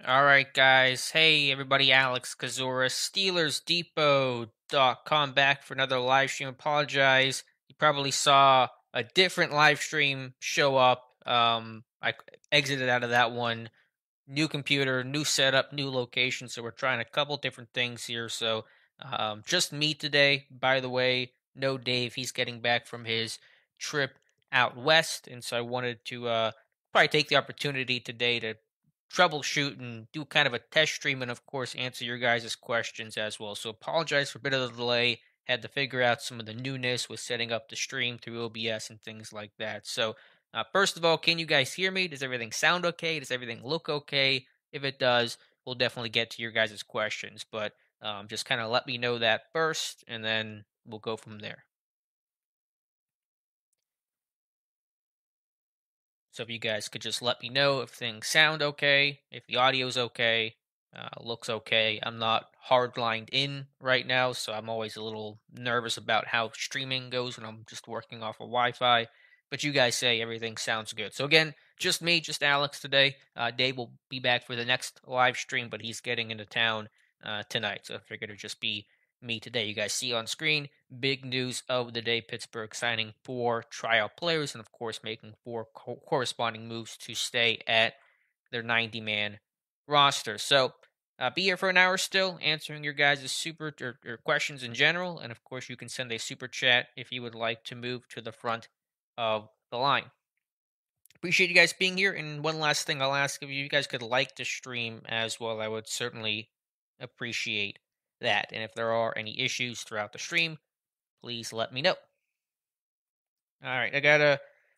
All right, guys. Hey, everybody. Alex Kazura, SteelersDepot.com back for another live stream. Apologize. You probably saw a different live stream show up. I exited out of that one. New computer, new setup, new location. So we're trying a couple different things here. So just me today, by the way. No Dave. He's getting back from his trip out west. And so I wanted to probably take the opportunity today to troubleshoot and do kind of a test stream and of course answer your guys' questions as well. So apologize for a bit of the delay. Had to figure out some of the newness with setting up the stream through OBS and things like that. So first of all, can you guys hear me? Does everything sound okay? Does everything look okay? If it does, we'll definitely get to your guys' questions. But just kind of let me know that first, and then we'll go from there. So if you guys could just let me know if things sound okay, if the audio's okay, looks okay. I'm not hardlined in right now, so I'm always a little nervous about how streaming goes when I'm just working off of Wi-Fi. But you guys say everything sounds good. So again, just me, just Alex today. Dave will be back for the next live stream, but he's getting into town tonight, so I figured it'd just be me today. You guys see on screen, big news of the day: Pittsburgh signing 4 tryout players and, of course, making 4 corresponding moves to stay at their 90-man roster. So, be here for an hour still, answering your guys' super or questions in general. And, of course, you can send a super chat if you would like to move to the front of the line. Appreciate you guys being here. And one last thing I'll ask, if you guys could like the stream as well, I would certainly appreciate that. And if there are any issues throughout the stream, please let me know. All right,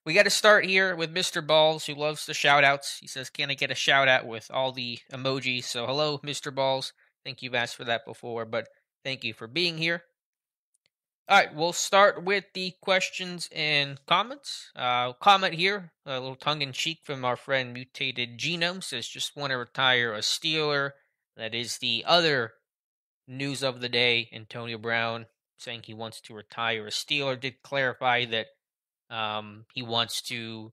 we gotta start here with Mr. Balls, who loves the shout outs. He says, "Can I get a shout out with all the emojis?" So hello, Mr. Balls. Think you've asked for that before, but thank you for being here. All right, we'll start with the questions and comments. Comment here, a little tongue in cheek from our friend Mutated Genome, says, "Just want to retire a Steeler." That is the other news of the day. Antonio Brown saying he wants to retire a Steeler. Did clarify that he wants to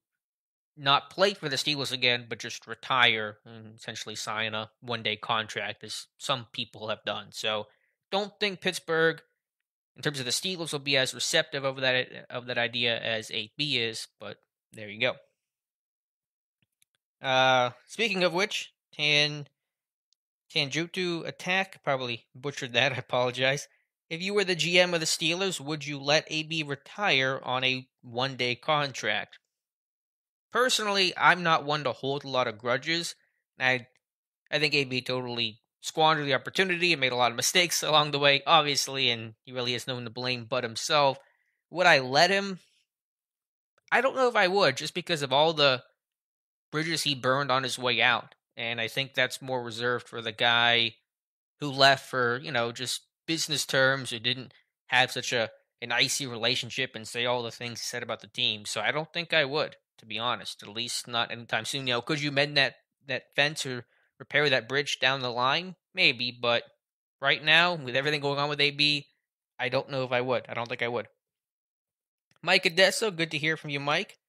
not play for the Steelers again, but just retire and essentially sign a 1-day contract, as some people have done. So, don't think Pittsburgh, in terms of the Steelers, will be as receptive of that idea as AB is. But there you go. Speaking of which, Tanjutu Attack, probably butchered that. I apologize. If you were the GM of the Steelers, would you let AB retire on a 1-day contract? Personally, I'm not one to hold a lot of grudges. I think AB totally squandered the opportunity and made a lot of mistakes along the way, obviously, and he really has no one to blame but himself. Would I let him? I don't know if I would, just because of all the bridges he burned on his way out. And I think that's more reserved for the guy who left for, just business terms, who didn't have such an icy relationship and say all the things he said about the team. So I don't think I would, to be honest, at least not anytime soon. Could you mend that fence or repair that bridge down the line? Maybe, but right now, with everything going on with AB, I don't know if I would. I don't think I would. Mike Adesso, good to hear from you, Mike.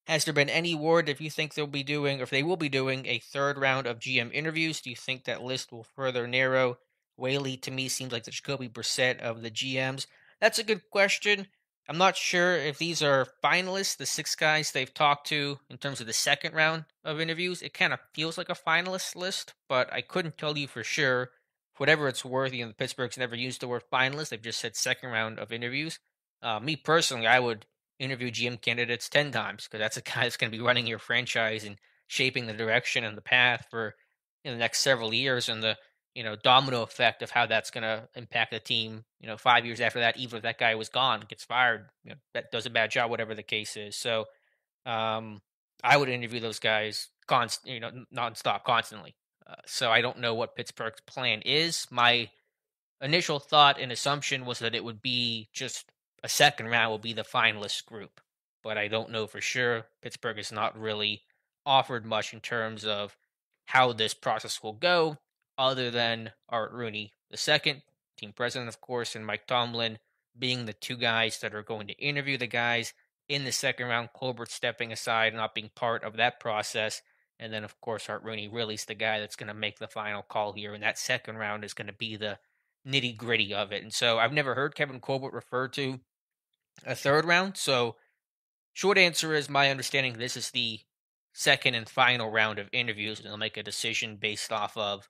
Has there been any word if you think they'll be doing, or if they will be doing, a third round of GM interviews? Do you think that list will further narrow? Whaley, to me, seems like the Jacoby Brissett of the GMs. That's a good question. I'm not sure if these are finalists, the 6 guys they've talked to in terms of the second round of interviews. It kind of feels like a finalist list, but I couldn't tell you for sure. Whatever it's worth, the Pittsburgh's never used the word finalist. They've just said second round of interviews. Me personally, I would interview GM candidates 10 times, because that's a guy that's going to be running your franchise and shaping the direction and the path for the next several years, and the domino effect of how that's going to impact the team 5 years after that, even if that guy was gone, gets fired, that does a bad job, whatever the case is. So I would interview those guys nonstop, constantly. So I don't know what Pittsburgh's plan is. My initial thought and assumption was that it would be just a second round will be the finalist group, but I don't know for sure. Pittsburgh has not really offered much in terms of how this process will go, other than Art Rooney II, team president, of course, and Mike Tomlin being the 2 guys that are going to interview the guys in the second round. Colbert stepping aside, not being part of that process. And then, of course, Art Rooney really's the guy that's going to make the final call here. And that second round is going to be the nitty gritty of it. And so I've never heard Kevin Colbert refer to a third round. So, short answer is my understanding this is the second and final round of interviews. And they'll make a decision based off of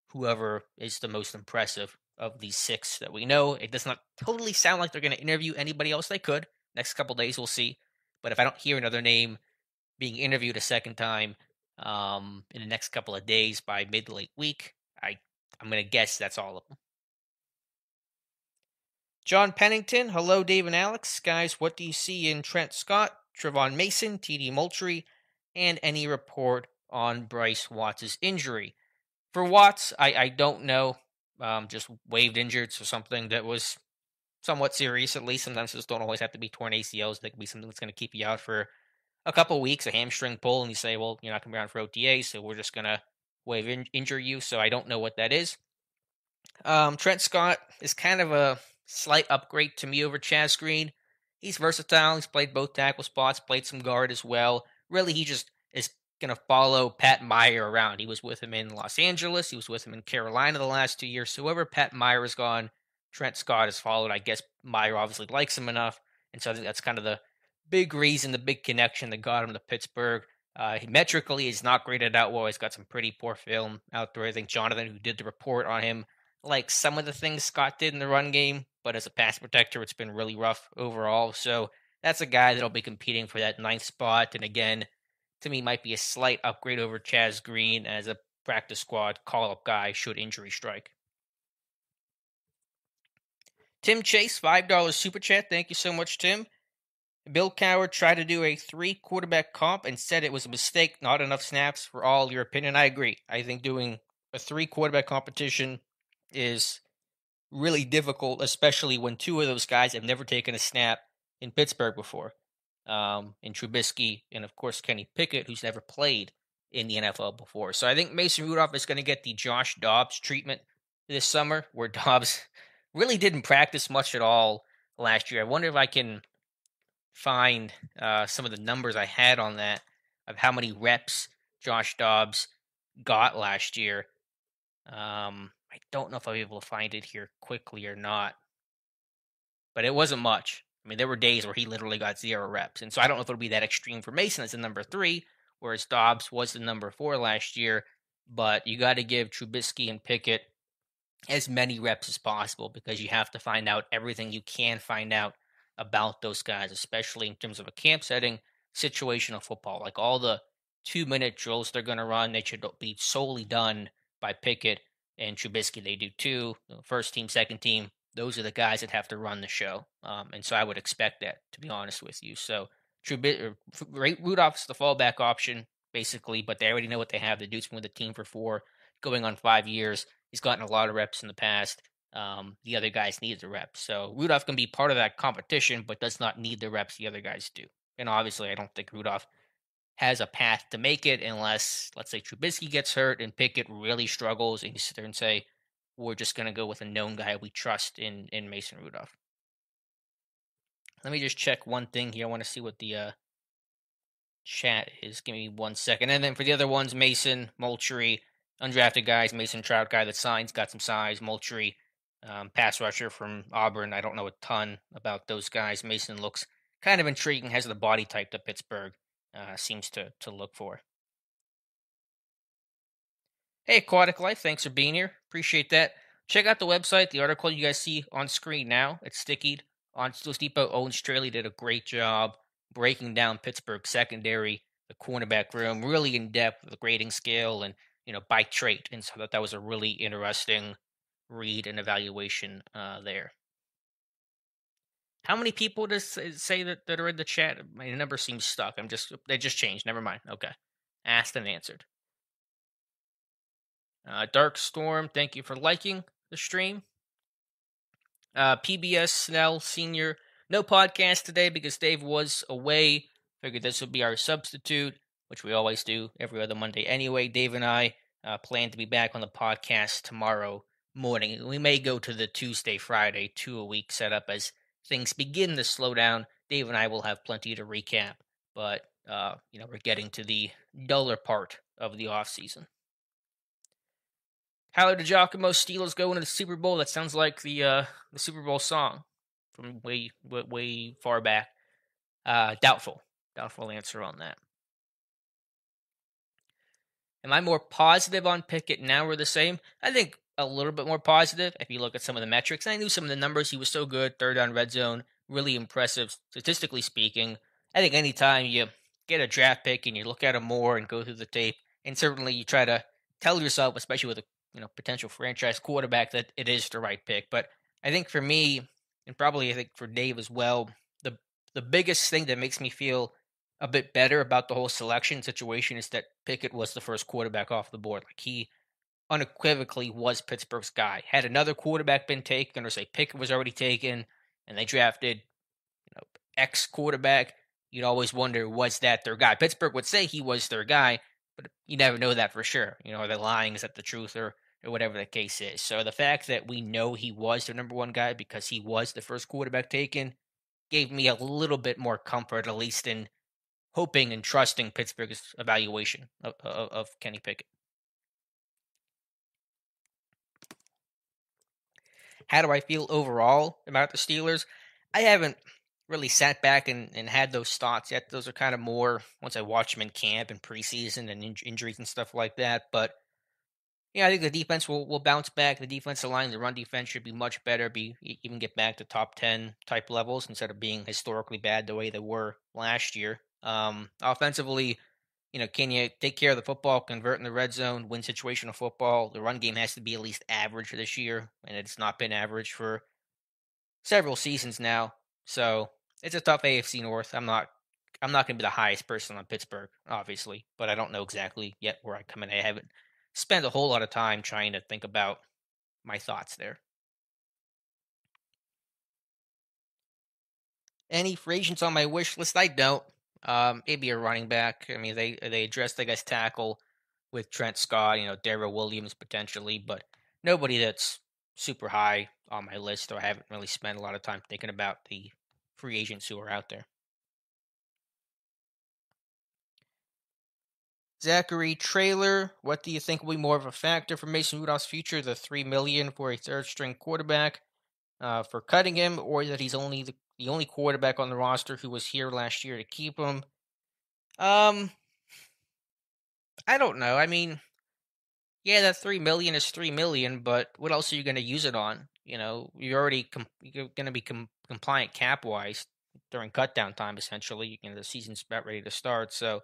whoever is the most impressive of these six that we know. It does not totally sound like they're going to interview anybody else they could. Next couple days, we'll see. But if I don't hear another name being interviewed a second time in the next couple of days by mid to late week, I'm going to guess that's all of them. John Pennington, hello, Dave and Alex. Guys, what do you see in Trent Scott, Trevon Mason, TD Moultrie, and any report on Bryce Watts' injury? For Watts, I don't know. Just waived injured or something that was somewhat serious, at least. Sometimes those don't always have to be torn ACLs. They can be something that's going to keep you out for a couple weeks, a hamstring pull, and you say, well, you're not going to be around for OTA, so we're just going to injure you. So I don't know what that is. Trent Scott is kind of a slight upgrade to me over Chaz Green. He's versatile. He's played both tackle spots, played some guard as well. Really, he just is going to follow Pat Meyer around. He was with him in Los Angeles. He was with him in Carolina the last 2 years. So wherever Pat Meyer has gone, Trent Scott has followed. I guess Meyer obviously likes him enough. And so I think that's kind of the big reason, the big connection that got him to Pittsburgh. Metrically, he's not graded out well. He's got some pretty poor film out there. I think Jonathan, who did the report on him, like some of the things Scott did in the run game, but as a pass protector, it's been really rough overall. So that's a guy that'll be competing for that ninth spot. And again, to me, might be a slight upgrade over Chaz Green as a practice squad call-up guy should injury strike. Tim Chase, $5 super chat. Thank you so much, Tim. Bill Coward tried to do a 3-quarterback comp and said it was a mistake, not enough snaps. For all your opinion, I agree. I think doing a 3-quarterback competition is really difficult, especially when two of those guys have never taken a snap in Pittsburgh before. In Trubisky and, of course, Kenny Pickett, who's never played in the NFL before. So I think Mason Rudolph is going to get the Josh Dobbs treatment this summer, where Dobbs really didn't practice much at all last year. I wonder if I can find some of the numbers I had on that of how many reps Josh Dobbs got last year. I don't know if I'll be able to find it here quickly or not, but it wasn't much. I mean, there were days where he literally got 0 reps, and so I don't know if it'll be that extreme for Mason as the number 3, whereas Dobbs was the number 4 last year. But you got to give Trubisky and Pickett as many reps as possible because you have to find out everything you can find out about those guys, especially in terms of a camp setting, situational football. Like all the 2-minute drills they're going to run, they should be solely done by Pickett and Trubisky. They do too. First team, second team, those are the guys that have to run the show. And so I would expect that, to be honest with you. So Rudolph's the fallback option, basically, but they already know what they have. The dude's been with the team for 4, going on 5 years. He's gotten a lot of reps in the past. The other guys need the reps. So Rudolph can be part of that competition, but does not need the reps the other guys do. And obviously, I don't think Rudolph has a path to make it unless, let's say, Trubisky gets hurt and Pickett really struggles, and you sit there and say, we're just going to go with a known guy we trust in Mason Rudolph. Let me just check one thing here. I want to see what the chat is. Give me 1 second. And then for the other ones, Mason, Moultrie, undrafted guys, Mason Trout, guy that signs, got some size, Moultrie, pass rusher from Auburn. I don't know a ton about those guys. Mason looks kind of intriguing, has the body type that Pittsburgh seems to look for. Hey, Aquatic Life, thanks for being here. Appreciate that. Check out the website, the article you guys see on screen now. It's stickied on Steelers Depot. Owen Straley did a great job breaking down Pittsburgh secondary, the cornerback room, really in depth, the grading scale, and by trait. And so that was a really interesting read and evaluation there. How many people does it say that are in the chat? My number seems stuck. They just changed. Never mind. Okay. Asked and answered. Dark Storm, thank you for liking the stream. PBS Snell Sr., no podcast today because Dave was away. Figured this would be our substitute, which we always do every other Monday anyway. Dave and I plan to be back on the podcast tomorrow morning. We may go to the Tuesday, Friday, 2-a-week setup as things begin to slow down. Dave and I will have plenty to recap, but we're getting to the duller part of the offseason. How did Giacomo Steelers go into the Super Bowl? That sounds like the Super Bowl song from way far back. Doubtful. Doubtful answer on that. Am I more positive on Pickett now or the same? I think a little bit more positive if you look at some of the metrics. I knew some of the numbers. He was so good, third down red zone, really impressive statistically speaking. I think anytime you get a draft pick and you look at him more and go through the tape, and certainly you try to tell yourself, especially with a potential franchise quarterback, that it is the right pick. But I think for me, and probably I think for Dave as well, the the biggest thing that makes me feel a bit better about the whole selection situation is that Pickett was the first quarterback off the board. Like he unequivocally was Pittsburgh's guy. Had another quarterback been taken, or say Pickett was already taken, and they drafted X quarterback, you'd always wonder, was that their guy? Pittsburgh would say he was their guy, but you never know that for sure. Are they lying? Is that the truth, or whatever the case is? So the fact that we know he was their number one guy because he was the first quarterback taken gave me a little bit more comfort, at least in hoping and trusting Pittsburgh's evaluation of Kenny Pickett. How do I feel overall about the Steelers? I haven't really sat back and had those thoughts yet. Those are kind of more once I watch them in camp and preseason and injuries and stuff like that. But yeah, I think the defense will bounce back. The defensive line, the run defense should be much better. Even get back to top 10 type levels instead of being historically bad the way they were last year. Offensively, can you take care of the football, convert in the red zone, win situational football? The run game has to be at least average this year, and it's not been average for several seasons now. So it's a tough AFC North. I'm not going to be the highest person on Pittsburgh, obviously, but I don't know exactly yet where I come in. I haven't spent a whole lot of time trying to think about my thoughts there. Any free agents on my wish list? I don't. Maybe a running back. I mean, they addressed, I guess, tackle with Trent Scott. Darrell Williams potentially, but nobody that's super high on my list. Or I haven't really spent a lot of time thinking about the free agents who are out there. Zachary Trailer, what do you think will be more of a factor for Mason Rudolph's future? The $3 million for a third-string quarterback for cutting him, or that he's only the only quarterback on the roster who was here last year to keep him? Um, I don't know. I mean, yeah, that $3 million is $3 million, but what else are you going to use it on? You're already you're going to be compliant cap wise during cut down time. Essentially, the season's about ready to start. So,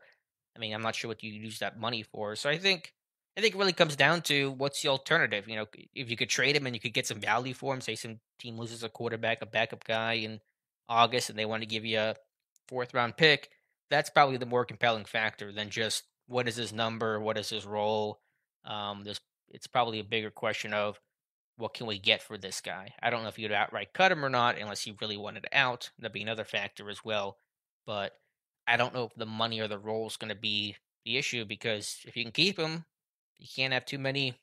I mean, I'm not sure what you use that money for. So I think it really comes down to what's the alternative. If you could trade him and you could get some value for him, say some team loses a quarterback, a backup guy in August, and they want to give you a fourth round pick, that's probably the more compelling factor than just what is his number, what is his role. There's It's probably a bigger question of what can we get for this guy. I don't know if you'd outright cut him or not, unless you really wanted out. That'd be another factor as well. But I don't know if the money or the role is going to be the issue because if you can keep him, you can't have too many,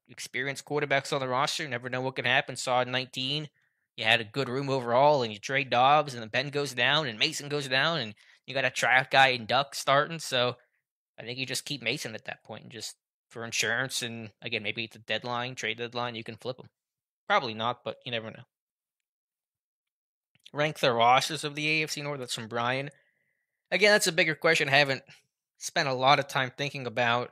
experienced quarterbacks on the roster. You never know what can happen. Saw in 19, you had a good room overall, and you trade Dobbs, and then Ben goes down, and Mason goes down, and you got a tryout guy in Duck starting. So I think you just keep Mason at that point, and just for insurance, and again, maybe it's a trade deadline, you can flip him. Probably not, but you never know. Rank the rosters of the AFC North. That's from Brian. Again, that's a bigger question. I haven't spent a lot of time thinking about.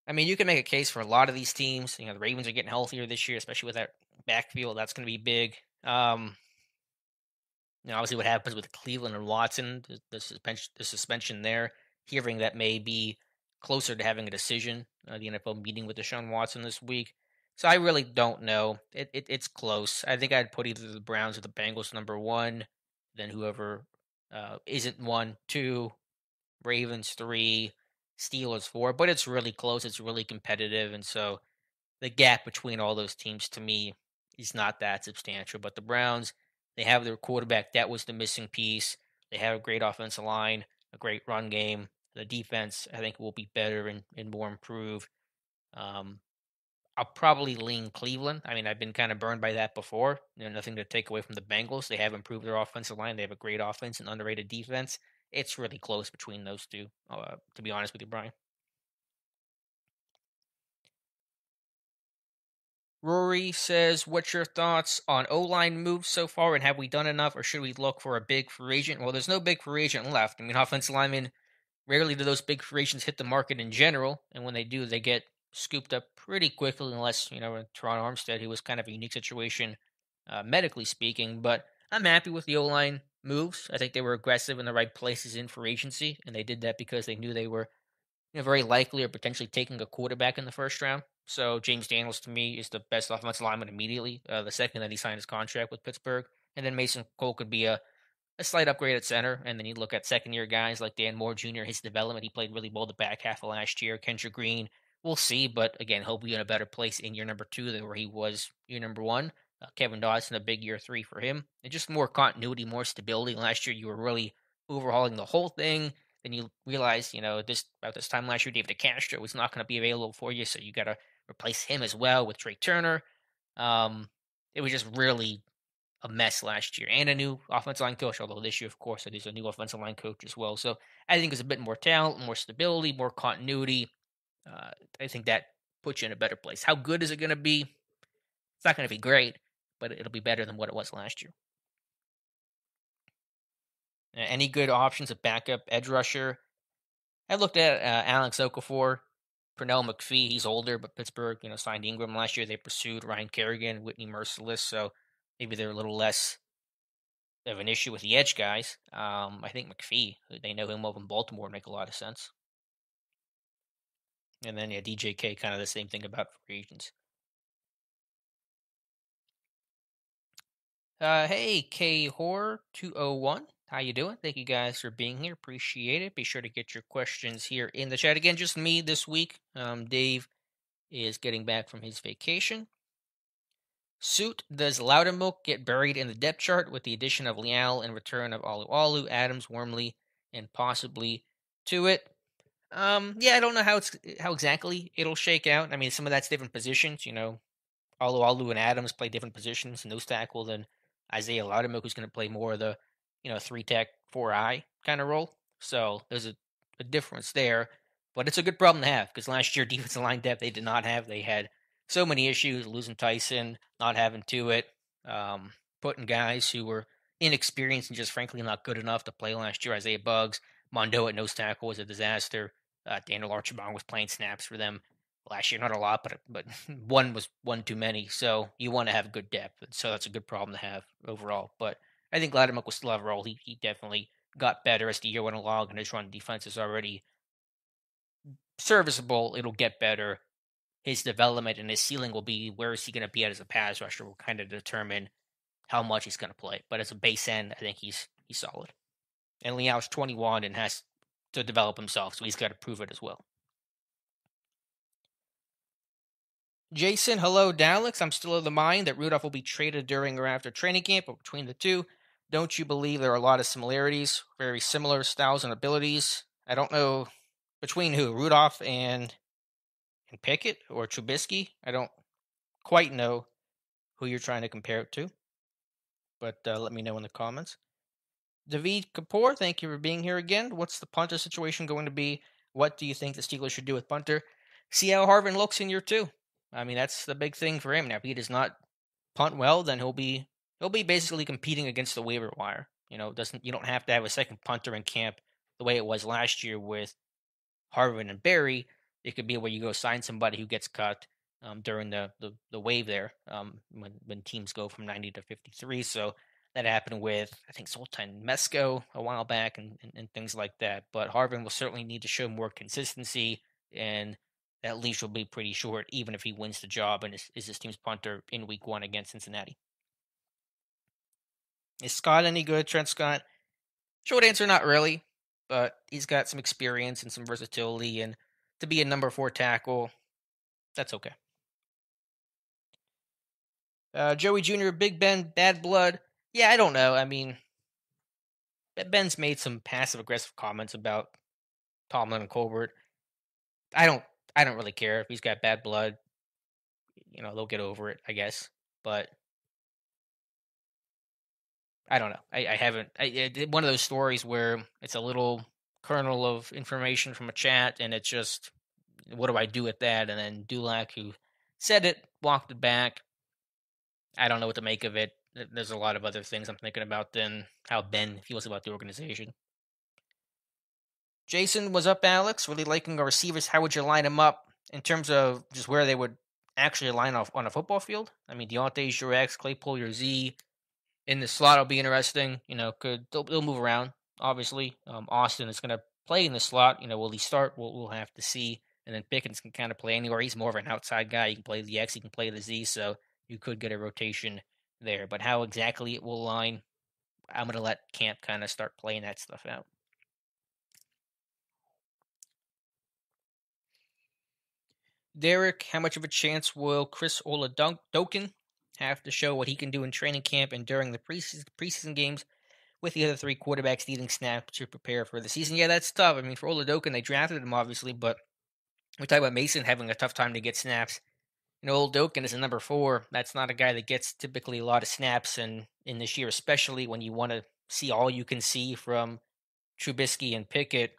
I mean, you can make a case for a lot of these teams. The Ravens are getting healthier this year, especially with that backfield. That's going to be big. Obviously, what happens with Cleveland and Watson, the suspension there. Hearing that may be closer to having a decision. The NFL meeting with Deshaun Watson this week. So I really don't know. It's close. I think I'd put either the Browns or the Bengals number one, then whoever isn't one, two, Ravens three, Steelers four. But it's really close. It's really competitive, and so the gap between all those teams to me is not that substantial. But the Browns, they have their quarterback. That was the missing piece. They have a great offensive line, a great run game. The defense, I think, will be better and more improved. Um, I'll probably lean Cleveland. I mean, I've been kind of burned by that before. Nothing to take away from the Bengals. They have improved their offensive line. They have a great offense and underrated defense. it's really close between those two. To be honest with you, Brian. Rory says, "What's your thoughts on O line moves so far, and have we done enough, or should we look for a big free agent?" Well, there's no big free agent left. I mean, offensive linemen rarely do those big free agents hit the market in general, and when they do, they get scooped up pretty quickly. Unless Toronto Armstead, who was kind of a unique situation, medically speaking. But I'm happy with the O line moves. I think they were aggressive in the right places in free agency, and they did that because they knew they were very likely or potentially taking a quarterback in the first round. So James Daniels to me is the best offensive lineman immediately. The second that he signed his contract with Pittsburgh, and then Mason Cole could be a slight upgrade at center. And then you look at second year guys like Dan Moore Jr., his development, he played really well the back half of last year. Kendrick Green, we'll see, but again, he'll be in a better place in year number 2 than where he was year number 1. Kevin Dodson, a big year 3 for him. And just more continuity, more stability. Last year, you were really overhauling the whole thing. Then you realize, this about this time last year, David DeCastro was not going to be available for you, so you got to replace him as well with Trey Turner. It was just really a mess last year, and a new offensive line coach. Although this year, of course, it is a new offensive line coach as well. So I think it's a bit more talent, more stability, more continuity. I think that puts you in a better place. How good is it going to be? It's not going to be great, but it'll be better than what it was last year. Any good options of backup edge rusher? I looked at Alex Okafor, Pernell McPhee. He's older, but Pittsburgh, signed Ingram last year. They pursued Ryan Kerrigan, Whitney Merciless, so maybe they're a little less of an issue with the edge guys. I think McPhee, they know him well in Baltimore, make a lot of sense. And then DJK, kind of the same thing about free agents. Hey, K Horror 201. How you doing? Thank you guys for being here. Appreciate it. Be sure to get your questions here in the chat. Again, just me this week. Dave is getting back from his vacation. Suit, does Loudermilk get buried in the depth chart with the addition of Leal and return of Alu, Adams, Wormley, and possibly Tuitt? Yeah, I don't know how exactly it'll shake out. I mean, some of that's different positions. Alu and Adams play different positions, nose tackle than Isaiah Loudermilk, who's going to play more of the 3 tech 4-eye kind of role. So there's a difference there, but it's a good problem to have because last year defensive line depth they did not have. They had so many issues, losing Tyson, not having Tuitt, putting guys who were inexperienced and just frankly not good enough to play last year. Isaiah Buggs, Mondo at nose tackle was a disaster. Daniel Archibald was playing snaps for them last year, not a lot, but one was one too many. So you want to have good depth, so that's a good problem to have overall. But I think Loudermilk will still have a role. He definitely got better as the year went along, and his run defense is already serviceable. It'll get better. His development and his ceiling will be where is he going to be at as a pass rusher will kind of determine how much he's going to play. But as a base end, I think he's solid. And Leal's 21 and has to develop himself, so he's got to prove it as well. Jason, hello, Daleks. I'm still of the mind that Rudolph will be traded during or after training camp, but between the two, don't you believe there are a lot of similarities, very similar styles and abilities? I don't know between who, Rudolph and Pickett or Trubisky. I don't quite know who you're trying to compare it to, but let me know in the comments. David Kapoor, thank you for being here again. What's the punter situation going to be? What do you think the Steelers should do with punter? See how Harvin looks in year 2. I mean, that's the big thing for him. Now, if he does not punt well, then he'll be basically competing against the waiver wire. You don't have to have a second punter in camp the way it was last year with Harvin and Barry. It could be where you go sign somebody who gets cut during the wave there when teams go from 90 to 53. So that happened with, I think, Sultan Mesco a while back and things like that. But Harvin will certainly need to show more consistency, and that leash will be pretty short, even if he wins the job and is this team's punter in week 1 against Cincinnati. Is Scott any good, Trent Scott? Short answer, not really. But he's got some experience and some versatility, and to be a number 4 tackle, that's okay. Joey Jr., Big Ben, bad blood. Yeah, I don't know. I mean, Ben's made some passive-aggressive comments about Tomlin and Colbert. I don't really care if he's got bad blood. They'll get over it, I guess. But I don't know. I haven't. One of those stories where it's a little kernel of information from a chat, and it's just, what do I do with that? And then Dulac, who said it, walked it back. I don't know what to make of it. There's a lot of other things I'm thinking about than how Ben feels about the organization. Jason, was up, Alex? Really liking our receivers. How would you line them up in terms of just where they would actually line off on a football field? I mean, Deontay's your X, Claypool your Z. In the slot, will be interesting. They'll move around. Obviously, Austin is going to play in the slot. Will he start? We'll have to see. And then Pickens can kind of play anywhere. He's more of an outside guy. He can play the X. He can play the Z. So you could get a rotation there. But how exactly it will line, I'm going to let Camp kind of start playing that stuff out. Derek, how much of a chance will Chris Oladokin have to show what he can do in training camp and during the preseason games with the other three quarterbacks needing snaps to prepare for the season? Yeah, that's tough. I mean, for Oladokin, they drafted him, obviously, but we talk about Mason having a tough time to get snaps. Oladokin is a number 4. That's not a guy that gets typically a lot of snaps, and in this year, especially when you want to see all you can see from Trubisky and Pickett,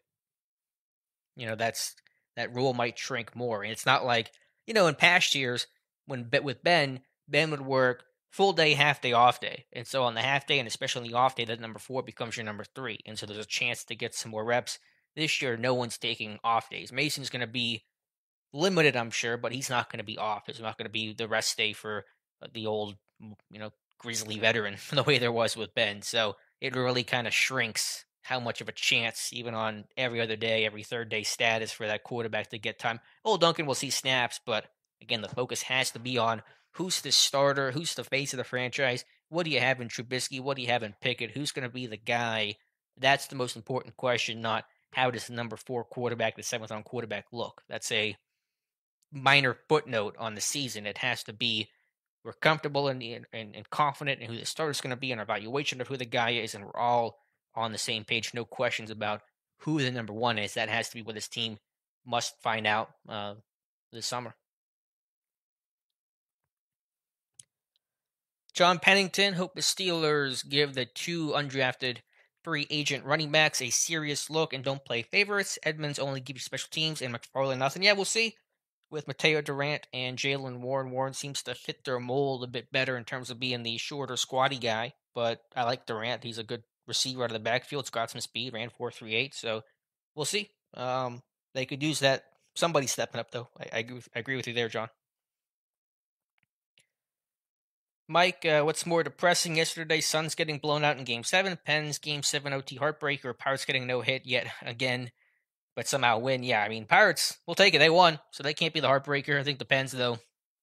that role might shrink more. And it's not like, in past years when with Ben would work full day, half day, off day. And so on the half day and especially on the off day, that number 4 becomes your number 3. And so there's a chance to get some more reps. This year, no one's taking off days. Mason's going to be limited, I'm sure, but he's not going to be off. It's not going to be the rest day for the old, grizzly veteran the way there was with Ben. So it really kind of shrinks how much of a chance, even on every other day, every third day status, for that quarterback to get time. Duncan will see snaps, but again, the focus has to be on who's the starter, who's the face of the franchise. What do you have in Trubisky? What do you have in Pickett? Who's going to be the guy? That's the most important question, not how does the number 4 quarterback, the 7th round quarterback, look. That's a minor footnote on the season. It has to be, we're comfortable and confident in who the starter is going to be, an evaluation of who the guy is, and we're all on the same page. No questions about who the number 1 is. That has to be what this team must find out this summer. John Pennington, hope the Steelers give the 2 undrafted free agent running backs a serious look and don't play favorites. Edmonds only gives you special teams and McFarland nothing. Yeah, we'll see. With Mateo Durant and Jalen Warren. Warren seems to fit their mold a bit better in terms of being the shorter, squatty guy. But I like Durant. He's a good receiver out of the backfield. He's got some speed. Ran 4.38. So we'll see. They could use that. Somebody stepping up, though. I agree with you there, John. Mike, what's more depressing? Yesterday, Suns getting blown out in Game 7. Pens Game 7 OT heartbreaker. Pirates getting no hit yet again, but somehow win. Yeah, I mean, Pirates, we'll take it. They won, so they can't be the heartbreaker. I think the Pens, though,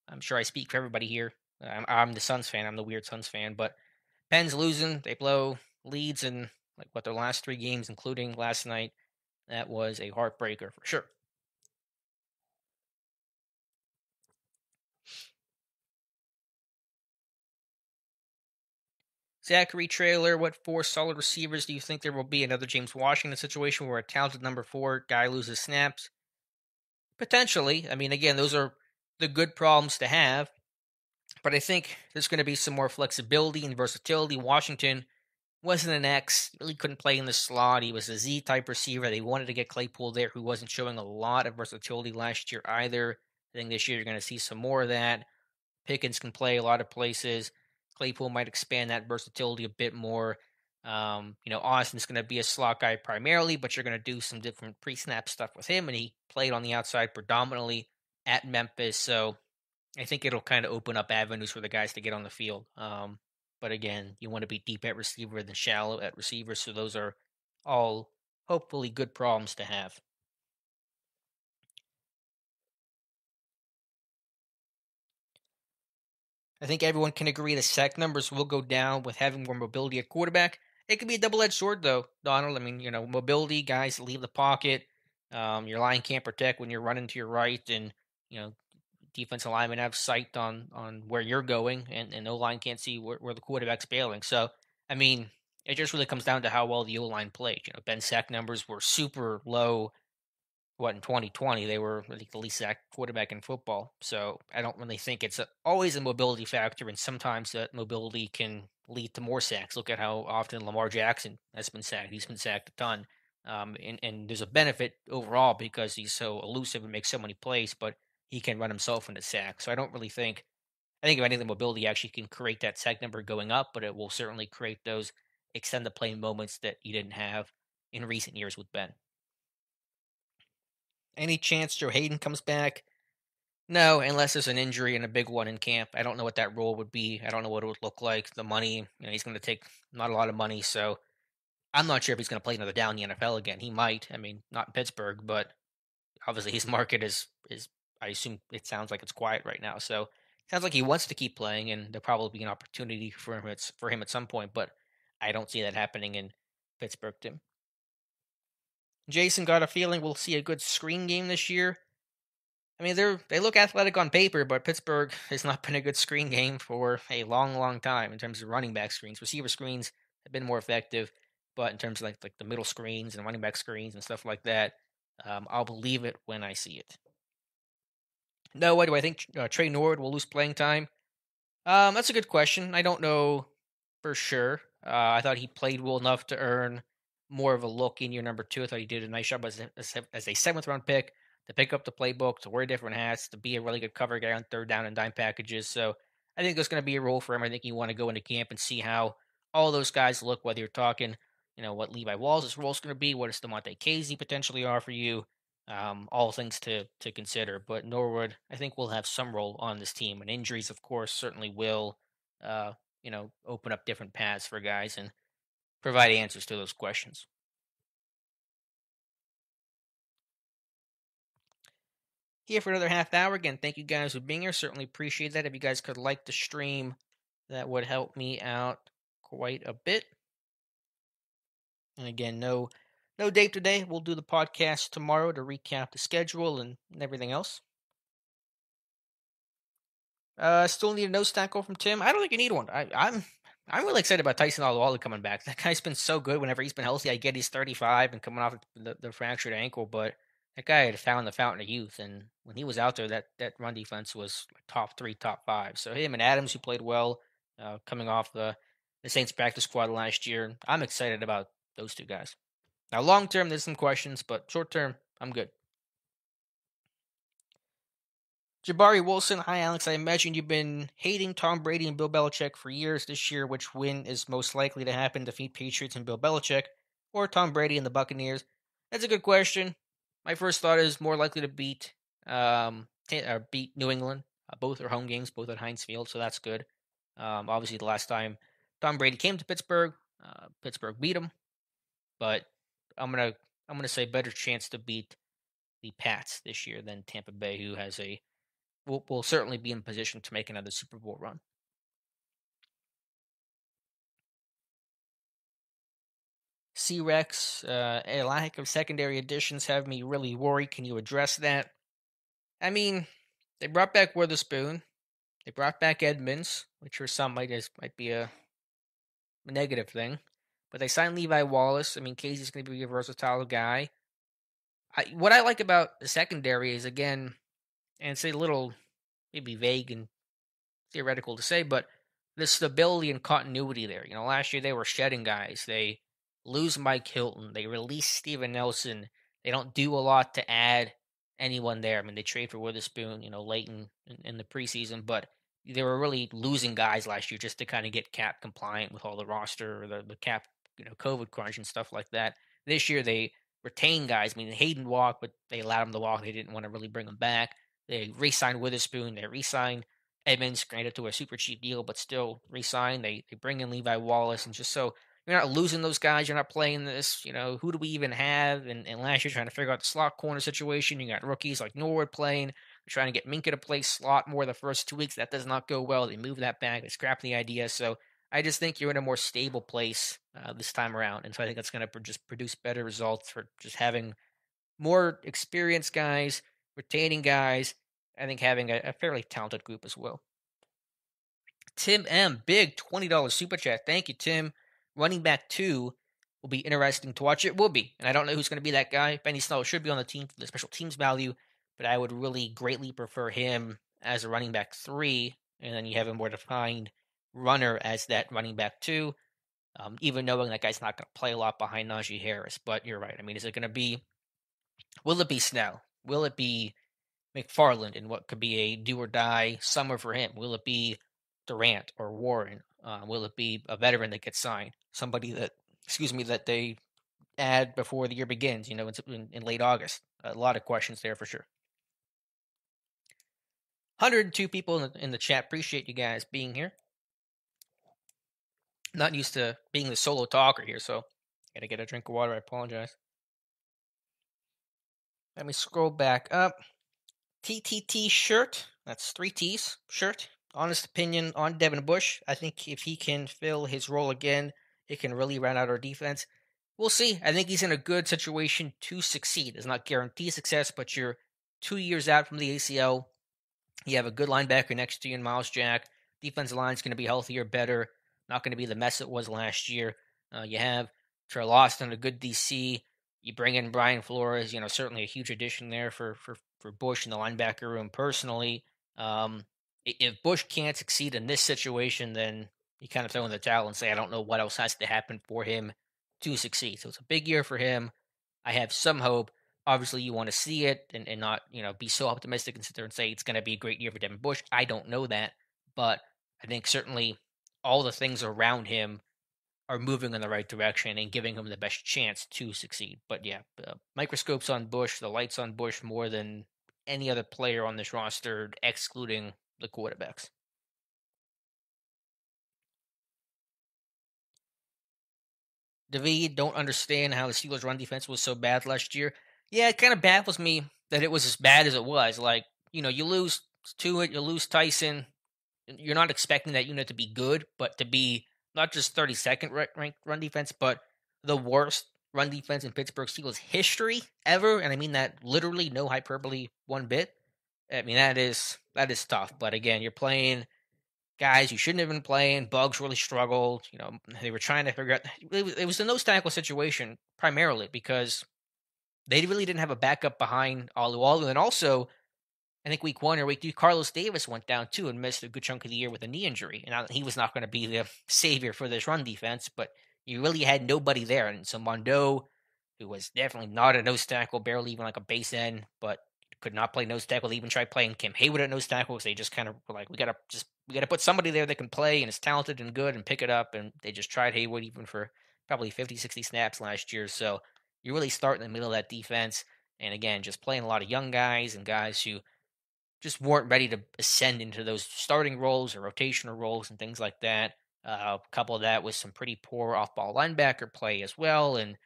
I'm sure I speak for everybody here. I'm the Suns fan. I'm the weird Suns fan. But Pens losing, they blow leads in their last 3 games, including last night. That was a heartbreaker for sure. Zachary Trailer, what 4 solid receivers do you think there will be? Another James Washington situation where a talented number 4 guy loses snaps? Potentially. I mean, again, those are the good problems to have. But I think there's going to be some more flexibility and versatility. Washington wasn't an X, really couldn't play in the slot. He was a Z-type receiver. They wanted to get Claypool there, who wasn't showing a lot of versatility last year either. I think this year you're going to see some more of that. Pickens can play a lot of places. Claypool might expand that versatility a bit more. Austin's going to be a slot guy primarily, but you're going to do some different pre-snap stuff with him, and he played on the outside predominantly at Memphis, so I think it'll kind of open up avenues for the guys to get on the field. But again, you want to be deep at receiver than shallow at receiver, so those are all hopefully good problems to have. I think everyone can agree the sack numbers will go down with having more mobility at quarterback. It can be a double-edged sword, though, Donald. I mean, mobility, guys leave the pocket. Your line can't protect when you're running to your right, and defensive linemen have sight on where you're going, and no line can't see where the quarterback's bailing. So, I mean, it just really comes down to how well the O line played. Ben's sack numbers were super low in 2020 they were like the least sacked quarterback in football. So I don't really think it's always a mobility factor, and sometimes that mobility can lead to more sacks. Look at how often Lamar Jackson has been sacked; he's been sacked a ton. And there's a benefit overall because he's so elusive and makes so many plays, but he can run himself into sacks. So I don't really think. I think if anything, the mobility actually can create that sack number going up, but it will certainly create those extended play moments that you didn't have in recent years with Ben. Any chance Joe Hayden comes back? No, unless there's an injury and a big one in camp. I don't know what that role would be. I don't know what it would look like. The money, he's going to take not a lot of money, so I'm not sure if he's going to play another down in the NFL again. He might. I mean, not in Pittsburgh, but obviously his market is. I assume it sounds like it's quiet right now. So it sounds like he wants to keep playing, and there'll probably be an opportunity for him at some point. But I don't see that happening in Pittsburgh. Tim Jason got a feeling we'll see a good screen game this year. I mean, they look athletic on paper, but Pittsburgh has not been a good screen game for a long, long time in terms of running back screens. Receiver screens have been more effective, but in terms of like the middle screens and running back screens and stuff like that, I'll believe it when I see it. No, do I think Trey Nord will lose playing time? That's a good question. I don't know for sure. I thought he played well enough to earn more of a look in year number two. I thought he did a nice job as a seventh round pick to pick up the playbook, to wear different hats, to be a really good cover guy on third down and dime packages. So I think there's going to be a role for him. I think you want to go into camp and see how all those guys look, whether you're talking, what Levi Wallace's role is going to be, what does Demonte Casey potentially offer you, all things to consider. But Norwood, I think, will have some role on this team, and injuries, of course, certainly will, open up different paths for guys and provide answers to those questions. Here for another half hour. Again, thank you guys for being here. Certainly appreciate that. If you guys could like the stream, that would help me out quite a bit. And again, no date today. We'll do the podcast tomorrow to recap the schedule and everything else. Still need a nose tackle from Tim. I don't think you need one. I'm really excited about Tyson Alualu coming back. That guy's been so good whenever he's been healthy. I get he's 35 and coming off the fractured ankle, but that guy had found the fountain of youth. And when he was out there, that run defense was like top three, top five. So him and Adams, who played well, coming off the Saints practice squad last year. I'm excited about those two guys. Now, long term, there's some questions, but short term, I'm good. Jabari Wilson, hi Alex. I imagine you've been hating Tom Brady and Bill Belichick for years. This year, which win is most likely to happen? Defeat Patriots and Bill Belichick, or Tom Brady and the Buccaneers? That's a good question. My first thought is more likely to beat New England. Both are home games, both at Heinz Field, so that's good. Obviously, the last time Tom Brady came to Pittsburgh, Pittsburgh beat him. But I'm gonna say better chance to beat the Pats this year than Tampa Bay, who has will certainly be in position to make another Super Bowl run. C-Rex, a lack of secondary additions have me really worried. Can you address that? I mean, they brought back Witherspoon. They brought back Edmonds, which for some might be a negative thing. But they signed Levi Wallace. I mean, Casey's going to be a versatile guy. What I like about the secondary is, again, and it's a little maybe vague and theoretical to say, but the stability and continuity there. Last year they were shedding guys. They lose Mike Hilton. They release Steven Nelson. They don't do a lot to add anyone there. I mean, they trade for Witherspoon, late in the preseason, but they were really losing guys last year just to kind of get cap compliant with all the roster or the cap, COVID crunch and stuff like that. This year they retain guys. I mean, Hayden walked, but they allowed him to walk. They didn't want to really bring him back. They re-signed Witherspoon. They re-signed Edmonds, granted to a super cheap deal, but still re-signed. They bring in Levi Wallace, and just so you're not losing those guys, you're not playing this. Who do we even have? And last year, trying to figure out the slot corner situation. You got rookies like Norwood playing. They're trying to get Minka to play slot more the first 2 weeks. That does not go well. They move that back. They scrap the idea. So I just think you're in a more stable place this time around, and so I think that's going to just produce better results for just having more experienced guys, retaining guys. I think having a fairly talented group as well. Tim M, big $20 super chat. Thank you, Tim. Running back 2. will be interesting to watch. It will be, and I don't know who's going to be that guy. Benny Snell should be on the team for the special teams value, but I would really greatly prefer him as a running back 3, and then you have a more defined runner as that running back 2. Even knowing that guy's not going to play a lot behind Najee Harris, but you're right. I mean, is it going to be? Will it be Snell? Will it be McFarland in what could be a do or die summer for him? Will it be Durant or Warren? Will it be a veteran that gets signed? Somebody that, that they add before the year begins, in late August? A lot of questions there for sure. 102 people in the chat. Appreciate you guys being here. Not used to being the solo talker here, so gotta get a drink of water. I apologize. Let me scroll back up. TTT shirt. That's 3 T's shirt. Honest opinion on Devin Bush. I think if he can fill his role again, it can really round out our defense. We'll see. I think he's in a good situation to succeed. It's not guaranteed success, but you're 2 years out from the ACL. You have a good linebacker next to you in Miles Jack. Defensive line's going to be healthier, better. Not going to be the mess it was last year. You have Trey Lawson, a good DC. You bring in Brian Flores, certainly a huge addition there for Bush in the linebacker room. Personally, if Bush can't succeed in this situation, then you kind of throw in the towel and say, I don't know what else has to happen for him to succeed. So it's a big year for him. I have some hope. Obviously, you want to see it and not, be so optimistic and sit there and say it's going to be a great year for Devin Bush. I don't know that, but I think certainly all the things around him are moving in the right direction and giving him the best chance to succeed. But yeah, microscopes on Bush, the lights on Bush more than any other player on this roster, excluding the quarterbacks. David, don't understand how the Steelers' run defense was so bad last year. Yeah, it kind of baffles me that it was as bad as it was. Like, you lose to it, you lose Tyson. You're not expecting that unit to be good, but to be not just 32nd ranked run defense, but the worst run defense in Pittsburgh Steelers history ever. And I mean that literally, no hyperbole one bit. I mean, that is tough. But again, you're playing guys you shouldn't have been playing. Bugs really struggled. They were trying to figure out. It was a nose tackle situation primarily because they really didn't have a backup behind Alualu. And also, I think week 1 or week 2, Carlos Davis went down too and missed a good chunk of the year with a knee injury. And he was not going to be the savior for this run defense, but you really had nobody there. And so Mondo, who was definitely not a nose tackle, barely even like a base end, but could not play nose tackle. They even tried playing Kim Haywood at nose tackle because they just kind of were like, we gotta put somebody there that can play and is talented and good and pick it up. And they just tried Haywood even for probably 50, 60 snaps last year. So you really start in the middle of that defense. And again, just playing a lot of young guys and guys who just weren't ready to ascend into those starting roles or rotational roles and things like that. A couple of that was some pretty poor off-ball linebacker play as well, and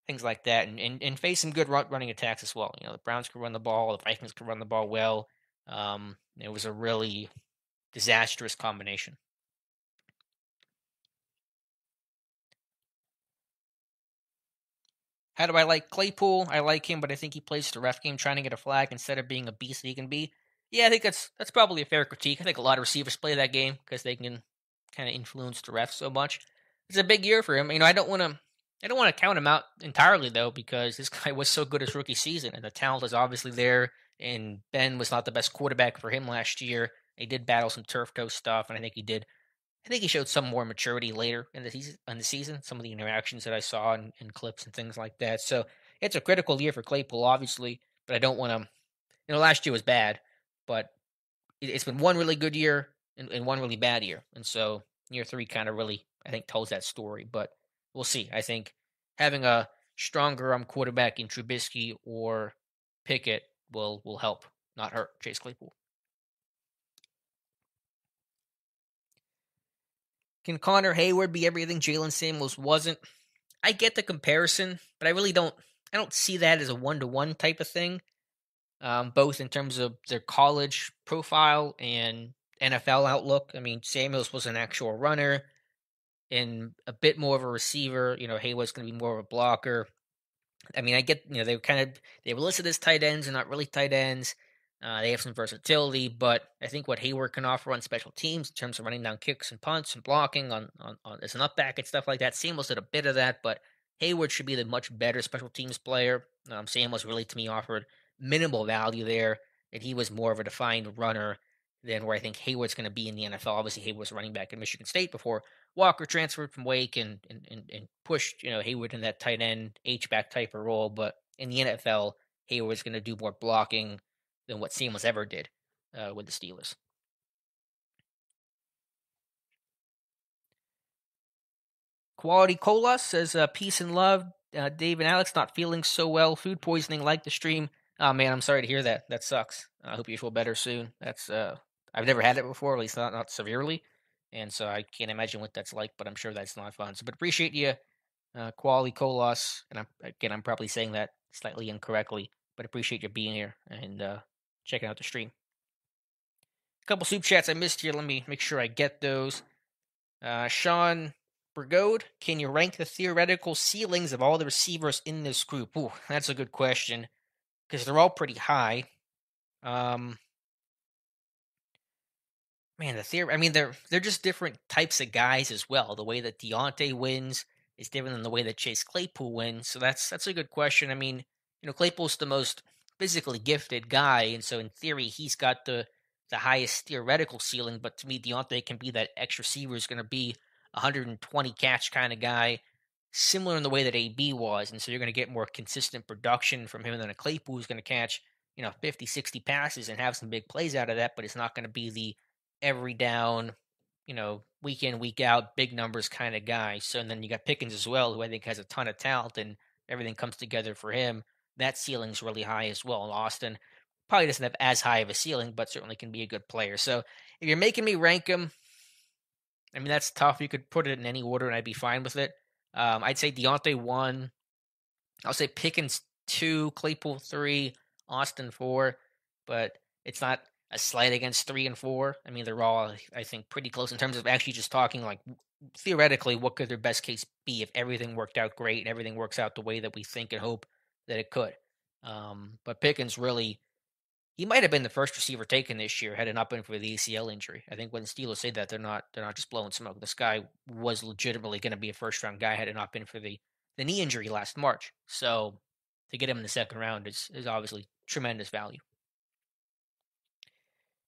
things like that, and face some good running attacks as well. The Browns could run the ball, the Vikings could run the ball well. It was a really disastrous combination. How do I like Claypool? I like him, but I think he plays the ref game trying to get a flag instead of being a beast that he can be. Yeah, I think that's probably a fair critique. I think a lot of receivers play that game because they can kind of influence the refs so much. It's a big year for him. I don't want to count him out entirely though because this guy was so good his rookie season, and the talent is obviously there. And Ben was not the best quarterback for him last year. He did battle some turf toe stuff, and I think he showed some more maturity later in the season. Some of the interactions that I saw in clips and things like that. So it's a critical year for Claypool, obviously. But I don't want to. Last year was bad, but it's been one really good year and one really bad year, and so year 3 kind of really I think tells that story. But we'll see. I think having a stronger quarterback in Trubisky or Pickett will help, not hurt Chase Claypool. Can Connor Hayward be everything Jalen Samuels wasn't? I get the comparison, but I really don't. I don't see that as a 1-to-1 type of thing. Both in terms of their college profile and NFL outlook. I mean, Samuels was an actual runner and a bit more of a receiver. Hayward's going to be more of a blocker. I mean, I get, they were listed as tight ends and not really tight ends. They have some versatility, but I think what Hayward can offer on special teams in terms of running down kicks and punts and blocking on as an up back and stuff like that, Samuels did a bit of that, but Hayward should be the much better special teams player. Samuels really, to me, offered minimal value there, and he was more of a defined runner than where I think Hayward's going to be in the NFL. Obviously, Hayward was running back in Michigan State before Walker transferred from Wake and pushed Hayward in that tight end H-back type of role. But in the NFL, Hayward's going to do more blocking than what Samuels ever did with the Steelers. Quality Cola says, peace and love. Dave and Alex not feeling so well. Food poisoning like the stream. Oh, man, I'm sorry to hear that. That sucks. I hope you feel better soon. I've never had it before, at least not severely. And so I can't imagine what that's like, but I'm sure that's not fun. So, but appreciate you, Quality Colas. And I'm probably saying that slightly incorrectly, but appreciate you being here and checking out the stream. A couple soup chats I missed here. Let me make sure I get those. Sean Burgode, can you rank the theoretical ceilings of all the receivers in this group? Ooh, that's a good question because they're all pretty high. Man, they're just different types of guys as well. The way that Deontay wins is different than the way that Chase Claypool wins. So that's a good question. I mean, Claypool's the most physically gifted guy, and so in theory, he's got the highest theoretical ceiling. But to me, Deontay can be that X receiver who's going to be 120 catch kind of guy, similar in the way that AB was. And so you're going to get more consistent production from him than a Claypool who's going to catch 50, 60 passes and have some big plays out of that. But it's not going to be the every down, week in, week out, big numbers kind of guy. So and then you got Pickens as well, who I think has a ton of talent and everything comes together for him. That ceiling's really high as well. And Austin probably doesn't have as high of a ceiling, but certainly can be a good player. So if you're making me rank him, I mean, that's tough. You could put it in any order and I'd be fine with it. I'd say Deontay 1. I'll say Pickens 2, Claypool 3, Austin 4. But it's not a slight against 3 and 4. I mean, they're all, I think, pretty close in terms of actually just talking like theoretically, what could their best case be if everything worked out great and everything works out the way that we think and hope that it could. But Pickens really, he might have been the first receiver taken this year had it not been for the ACL injury. I think when the Steelers say that, they're not just blowing smoke. This guy was legitimately going to be a first round guy had it not been for the knee injury last March. So to get him in the second round is obviously tremendous value.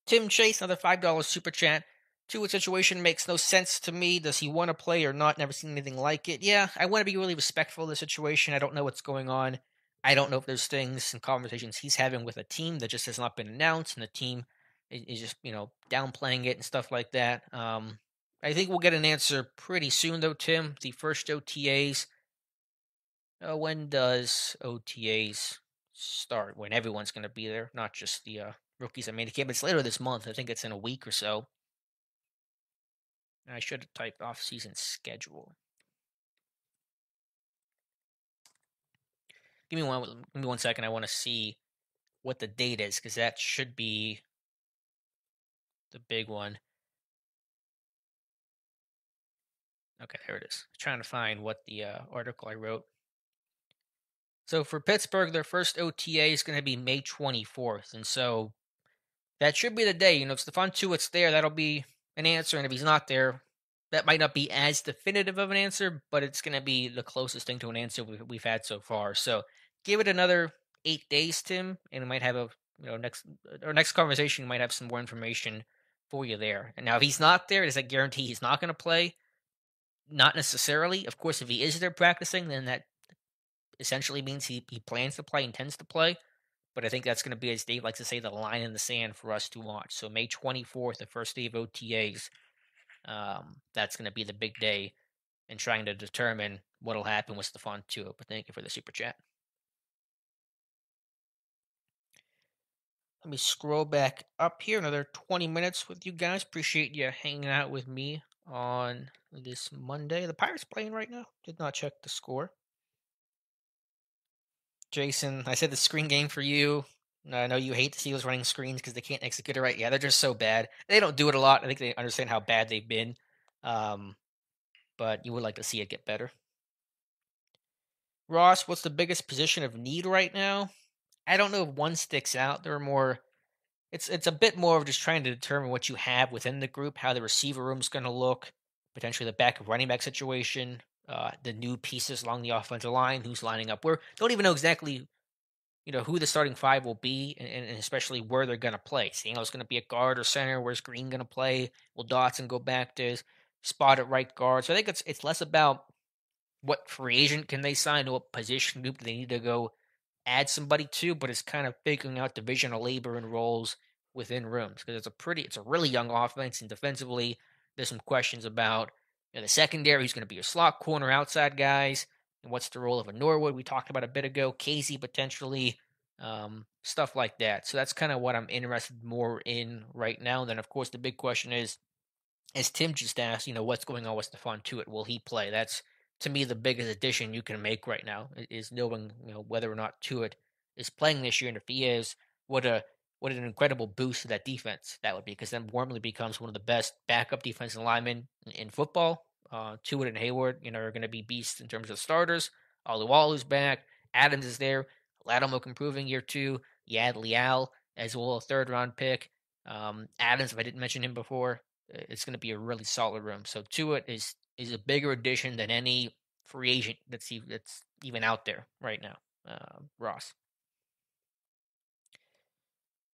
Tim Chase, another $5 super chat. Tua situation makes no sense to me. Does he want to play or not? Never seen anything like it. Yeah, I want to be really respectful of the situation. I don't know what's going on. I don't know if there's things and conversations he's having with a team that just has not been announced, and the team is just downplaying it and stuff like that. I think we'll get an answer pretty soon, though, Tim. The first OTAs. When does OTAs start? When everyone's going to be there, not just the rookies. I mean, it's later this month. I think it's in a week or so. I should have typed off-season schedule. Give me 1 second. I want to see what the date is because that should be the big one. Okay, there it is. I'm trying to find what the article I wrote. So for Pittsburgh, their first OTA is going to be May 24th, and so that should be the day. If Stephon Tuitt's there, that'll be an answer, and if he's not there, that might not be as definitive of an answer, but it's going to be the closest thing to an answer we've had so far. So give it another 8 days, Tim, and we might have next conversation. We might have some more information for you there. And now, if he's not there, does that guarantee he's not going to play? Not necessarily. Of course, if he is there practicing, then that essentially means he plans to play, intends to play. But I think that's going to be, as Dave likes to say, the line in the sand for us to watch. So May 24th, the first day of OTAs, that's going to be the big day in trying to determine what will happen with Stephon Tuitt. But thank you for the super chat. Let me scroll back up here. Another 20 minutes with you guys. Appreciate you hanging out with me on this Monday. The Pirates playing right now. Did not check the score. Jason, I said the screen game for you. I know you hate the Steelers running screens because they can't execute it right. Yeah, they're just so bad. They don't do it a lot. I think they understand how bad they've been. But you would like to see it get better. Ross, what's the biggest position of need right now? I don't know if one sticks out. There are more. It's a bit more of just trying to determine what you have within the group, how the receiver room's going to look, potentially the backup running back situation. the new pieces along the offensive line, who's lining up where. Don't even know exactly who the starting five will be, and especially where they're going to play. Samuel's going to be a guard or center. Where's Green going to play? Will Dotson go back to his spot at right guard? So I think it's less about what free agent can they sign, to what position group do they need to go add somebody to, but it's kind of figuring out division of labor and roles within rooms, because it's a really young offense, and defensively there's some questions about the secondary, who's going to be your slot corner outside guys, and what's the role of a Norwood we talked about a bit ago, Casey potentially, stuff like that. So that's kind of what I'm interested more in right now. And then of course the big question is, as Tim just asked, what's going on with Stephon Tuitt? Will he play? That's, to me, the biggest addition you can make right now, is knowing whether or not Tuitt is playing this year, and if he is, what a what an incredible boost to that defense that would be, because then Wormley becomes one of the best backup defensive linemen in football. Tuitt and Hayward, are going to be beasts in terms of starters. Alualu's back. Adams is there. Lattimore improving year two. You add Leal as well, a third round pick. Adams, if I didn't mention him before, it's going to be a really solid room. So Tua is a bigger addition than any free agent that's even out there right now. Ross.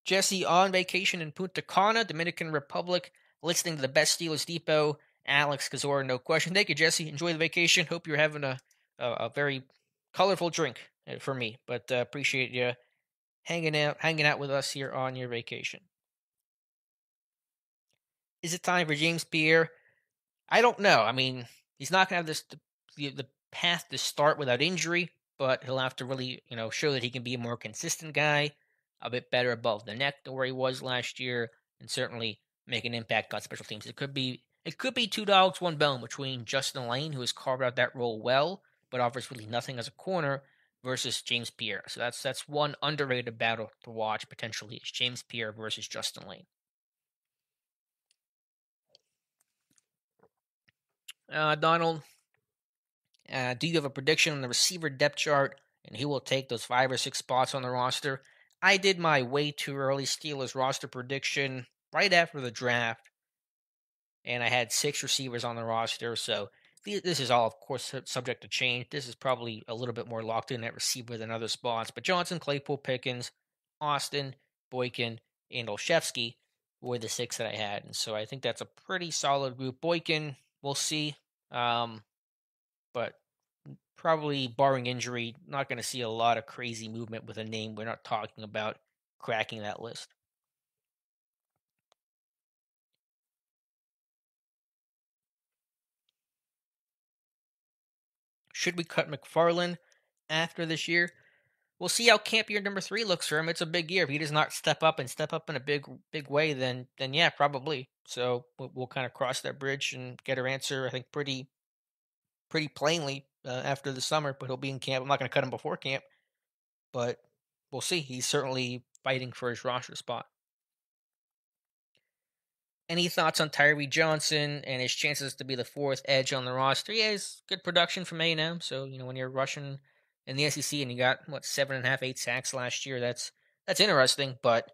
Jesse on vacation in Punta Cana, Dominican Republic, listening to the best Steelers Depot. Alex Kazor, no question. Thank you, Jesse. Enjoy the vacation. Hope you're having a very colorful drink for me, but appreciate you hanging out with us here on your vacation. Is it time for James Pierre? I don't know. I mean, he's not going to have the path to start without injury, but he'll have to really, show that he can be a more consistent guy, a bit better above the neck than where he was last year, and certainly make an impact on special teams. It could be two dogs, one bone between Justin Lane, who has carved out that role well, but offers really nothing as a corner, versus James Pierre. So that's one underrated battle to watch potentially. Is James Pierre versus Justin Lane. Donald, do you have a prediction on the receiver depth chart and who will take those 5 or 6 spots on the roster? I did my way too early Steelers roster prediction right after the draft, and I had 6 receivers on the roster. So this is all, of course, subject to change. This is probably a little bit more locked in at receiver than other spots. But Johnson, Claypool, Pickens, Austin, Boykin, and Olszewski were the 6 that I had. And so I think that's a pretty solid group. Boykin, we'll see. But probably barring injury, not going to see a lot of crazy movement with a name. We're not talking about cracking that list. Should we cut McFarland after this year? We'll see how camp year number 3 looks for him. It's a big year. If he does not step up in a big way, then yeah, probably. So we'll kind of cross that bridge and get our answer, I think, pretty plainly after the summer. But he'll be in camp. I'm not going to cut him before camp, but we'll see. He's certainly fighting for his roster spot. Any thoughts on Tyree Johnson and his chances to be the 4th edge on the roster? Yeah, he's good production from A&M. So when you're rushing in the SEC and you got 7.5, 8 sacks last year, that's interesting. But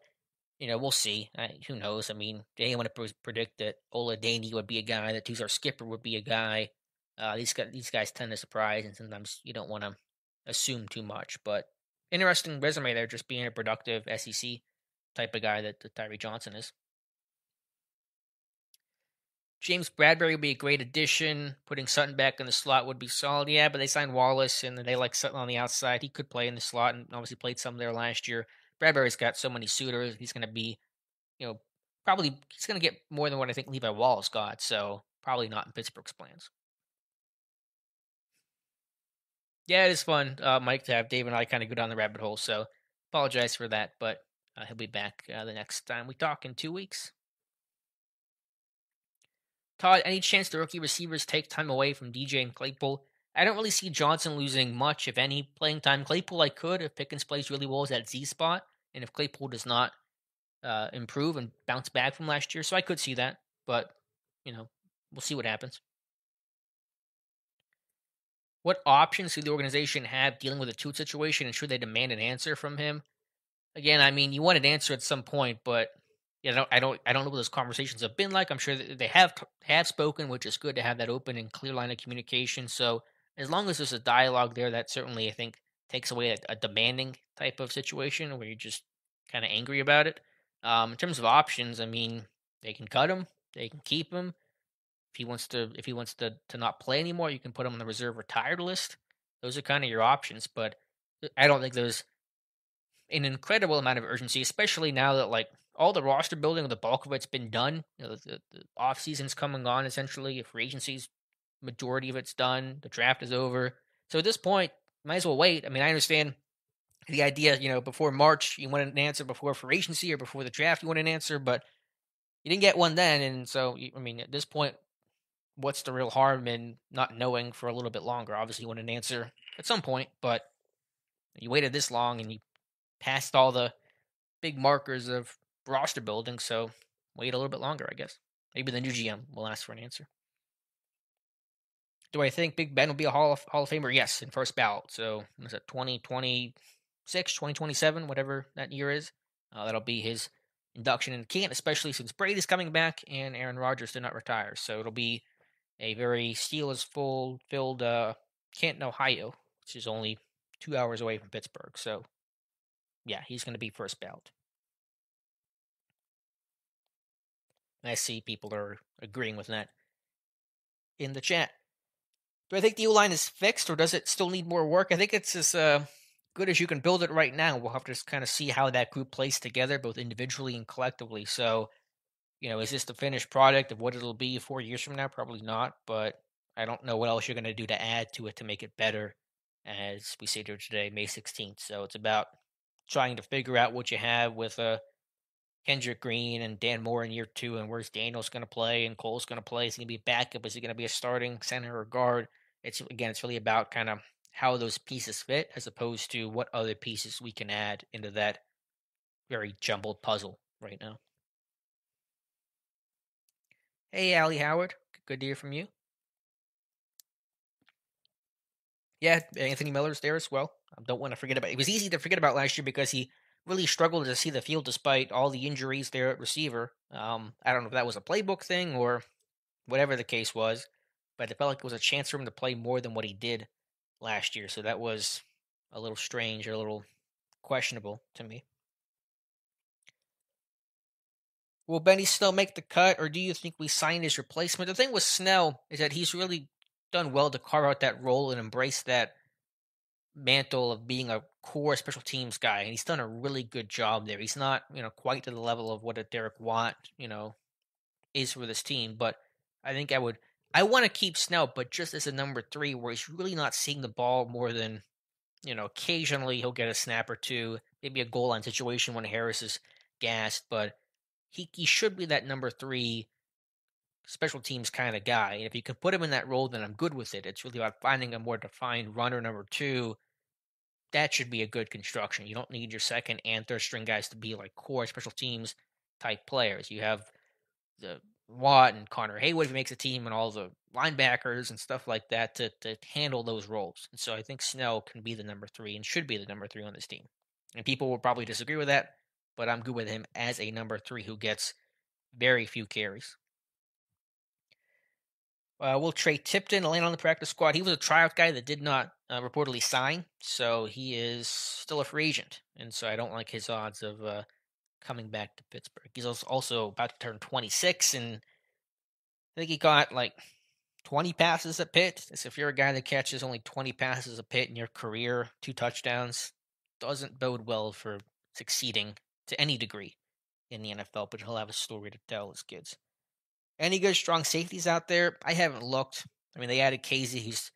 we'll see. Who knows? I mean, did anyone predict that Oladaney would be a guy, that Tuzar Skipper would be a guy? These guys tend to surprise, and sometimes you don't want to assume too much. But interesting resume there, just being a productive SEC type of guy that Tyree Johnson is. James Bradbury would be a great addition. Putting Sutton back in the slot would be solid. Yeah, but they signed Wallace, and they like Sutton on the outside. He could play in the slot, and obviously played some there last year. Bradbury's got so many suitors. He's going to be, probably he's going to get more than what I think Levi Wallace got. So probably not in Pittsburgh's plans. Yeah, it is fun, Mike, to have Dave and I kind of go down the rabbit hole. So apologize for that, but he'll be back the next time we talk in 2 weeks. Todd, any chance the rookie receivers take time away from DJ and Claypool? I don't really see Johnson losing much, if any, playing time. Claypool I could, if Pickens plays really well, as that Z spot, and if Claypool does not improve and bounce back from last year. So I could see that, but, we'll see what happens. What options do the organization have dealing with the Tuitt situation, and should they demand an answer from him? Again, I mean, you want an answer at some point, but I don't know what those conversations have been like. I'm sure that they have spoken, which is good to have that open and clear line of communication. So as long as there's a dialogue there, that certainly I think takes away a demanding type of situation where you're just kind of angry about it. In terms of options, I mean, they can cut him, they can keep him. If he wants to not play anymore, you can put him on the reserve retired list. Those are kind of your options, but I don't think there's an incredible amount of urgency, especially now that like all the roster building, the bulk of it's been done. The off season's coming on essentially. Free agency's majority of it's done. The draft is over. So at this point, might as well wait. I mean, I understand the idea. Before March, you want an answer before free agency or before the draft, you want an answer, but you didn't get one then, and so I mean, at this point, what's the real harm in not knowing for a little bit longer? Obviously, you want an answer at some point, but you waited this long and you passed all the big markers of roster building, so wait a little bit longer, I guess. Maybe the new GM will ask for an answer. Do I think Big Ben will be a Hall of Famer? Yes, in first ballot. So, was it 2026, 2027, whatever that year is? That'll be his induction in Can't, especially since Brady's coming back and Aaron Rodgers did not retire. So it'll be a very Steelers filled Canton, Ohio, which is only 2 hours away from Pittsburgh. So, yeah, he's going to be first ballot. And I see people are agreeing with that in the chat. Do I think the O line is fixed, or does it still need more work? I think it's as good as you can build it right now. We'll have to just kind of see how that group plays together, both individually and collectively. So, is this the finished product of what it'll be 4 years from now? Probably not, but I don't know what else you're going to do to add to it to make it better, as we sit here today, May 16th. So it's about trying to figure out what you have with Kendrick Green and Dan Moore in year two, and where's Daniels going to play and Cole's going to play. Is he going to be a backup? Is he going to be a starting center or guard? It's really about kind of how those pieces fit, as opposed to what other pieces we can add into that very jumbled puzzle right now. Hey, Allie Howard, good to hear from you. Yeah, Anthony Miller's there as well. Don't want to forget about. It was easy to forget about last year because he really struggled to see the field despite all the injuries there at receiver. I don't know if that was a playbook thing or whatever the case was, but it felt like it was a chance for him to play more than what he did last year. So that was a little strange or a little questionable to me. Will Benny Snell make the cut, or do you think we sign his replacement? The thing with Snell is that he's really done well to carve out that role and embrace that mantle of being a core special teams guy, and he's done a really good job there. He's not, quite to the level of what a Derek Watt, is for this team, but I think I want to keep Snell, but just as a number three, where he's really not seeing the ball more than, occasionally he'll get a snap or two, maybe a goal line situation when Harris is gassed, but he should be that number three special teams kind of guy. And if you can put him in that role, then I'm good with it. It's really about finding a more defined runner number two. That should be a good construction. You don't need your second and third string guys to be like core special teams type players. You have the Watt and Connor Haywood, who makes a team, and all the linebackers and stuff like that to handle those roles. And so I think Snell can be the number three and should be the number three on this team. And people will probably disagree with that, but I'm good with him as a number three who gets very few carries. Will Trey Tipton land on the practice squad? He was a tryout guy that did not reportedly sign, so he is still a free agent, and so I don't like his odds of coming back to Pittsburgh. He's also about to turn 26, and I think he got like 20 passes at Pitt. So if you're a guy that catches only 20 passes at Pitt in your career, 2 touchdowns, doesn't bode well for succeeding to any degree in the NFL, but he'll have a story to tell his kids. Any good strong safeties out there? I haven't looked. I mean, they added Casey. He's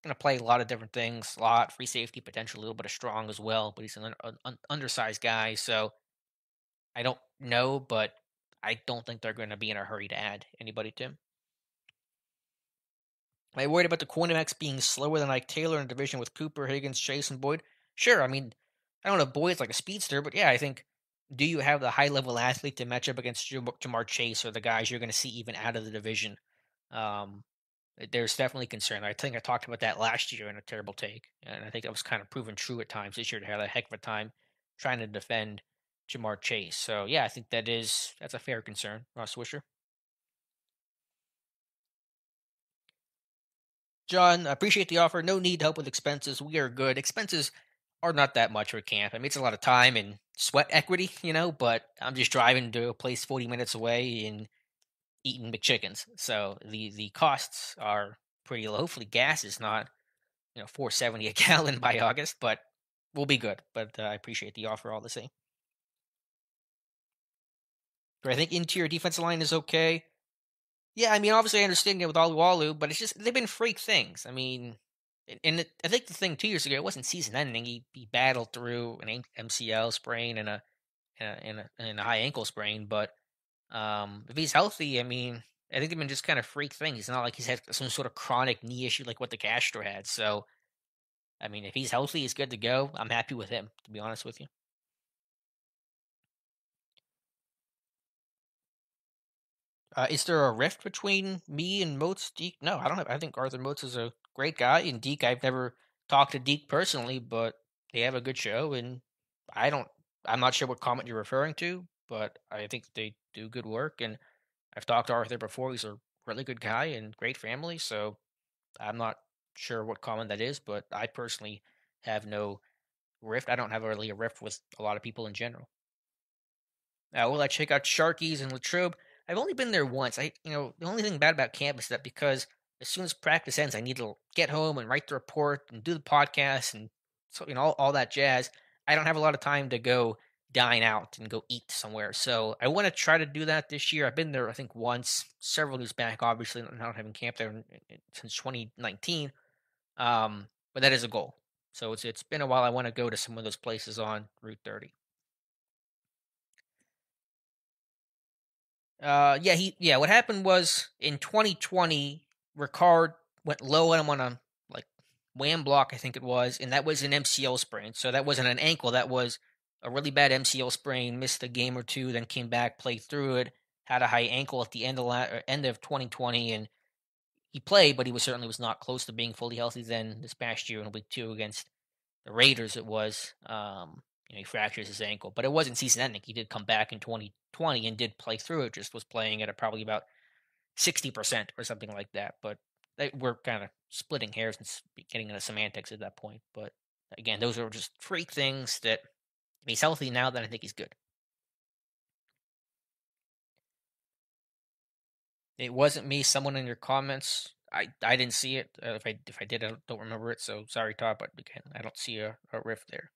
going to play a lot of different things. Slot, free safety, potentially a little bit of strong as well, but he's an undersized guy, so I don't know, but I don't think they're going to be in a hurry to add anybody, Tim. Am I worried about the cornerbacks being slower than like Taylor in a division with Cooper, Higgins, Chase, and Boyd? Sure. I mean, I don't know if Boyd's like a speedster, but yeah, I think do you have the high level athlete to match up against Jamar Chase or the guys you're going to see even out of the division? Um, there's definitely concern. I think I talked about that last year in a terrible take, and I think that was kind of proven true at times this year to have a heck of a time trying to defend Jamar Chase. So yeah, I think that's a fair concern, Ross Swisher. John, I appreciate the offer. No need to help with expenses. We are good. Expenses are not that much for camp. I mean, it's a lot of time and sweat equity, but I'm just driving to a place 40 minutes away and eating McChickens. So the costs are pretty low. Hopefully gas is not, 470 a gallon by August, but we'll be good. But I appreciate the offer all the same. But I think interior defensive line is okay. Yeah, I mean, obviously I understand it with Alualu, but it's just they've been freak things. I mean, I think the thing 2 years ago it wasn't season ending. He battled through an MCL sprain and a high ankle sprain, but if he's healthy, I mean, I think they've been just kind of freak things. It's not like he's had some sort of chronic knee issue like what the Castro had. So, I mean, if he's healthy, he's good to go. I'm happy with him, to be honest with you. Is there a rift between me and Moats Deke? No, I don't have. I think Arthur Moats is a great guy, and Deke. I've never talked to Deke personally, but they have a good show, and I don't. I'm not sure what comment you're referring to, but I think they do good work, and I've talked to Arthur before. He's a really good guy and great family, so I'm not sure what comment that is, but I personally have no rift. I don't have really a rift with a lot of people in general. Will I check out Sharky's and Latrobe? I've only been there once. The only thing bad about camp is that because as soon as practice ends, I need to get home and write the report and do the podcast and so all that jazz. I don't have a lot of time to go dine out and go eat somewhere. So I want to try to do that this year. I've been there, I think, once, several years back. Obviously, not having camped there since 2019. But that is a goal. So it's been a while. I want to go to some of those places on Route 30. Yeah. What happened was in 2020, Ricard went low on him on a like wham block, I think it was, and that was an MCL sprain. So that wasn't an ankle. That was a really bad MCL sprain. Missed a game or two, then came back, played through it. Had a high ankle at the end of 2020, and he played, but he was not close to being fully healthy. Then this past year in week two against the Raiders, it was. He fractures his ankle, but it wasn't season ending. He did come back in 2020 and did play through it. Just was playing at probably about 60% or something like that. But we're kind of splitting hairs and getting into semantics at that point. But again, those are just freak things that if he's healthy now, then I think he's good. It wasn't me. Someone in your comments. I didn't see it. If I did, I don't remember it. So sorry, Todd. But again, I don't see a rift there.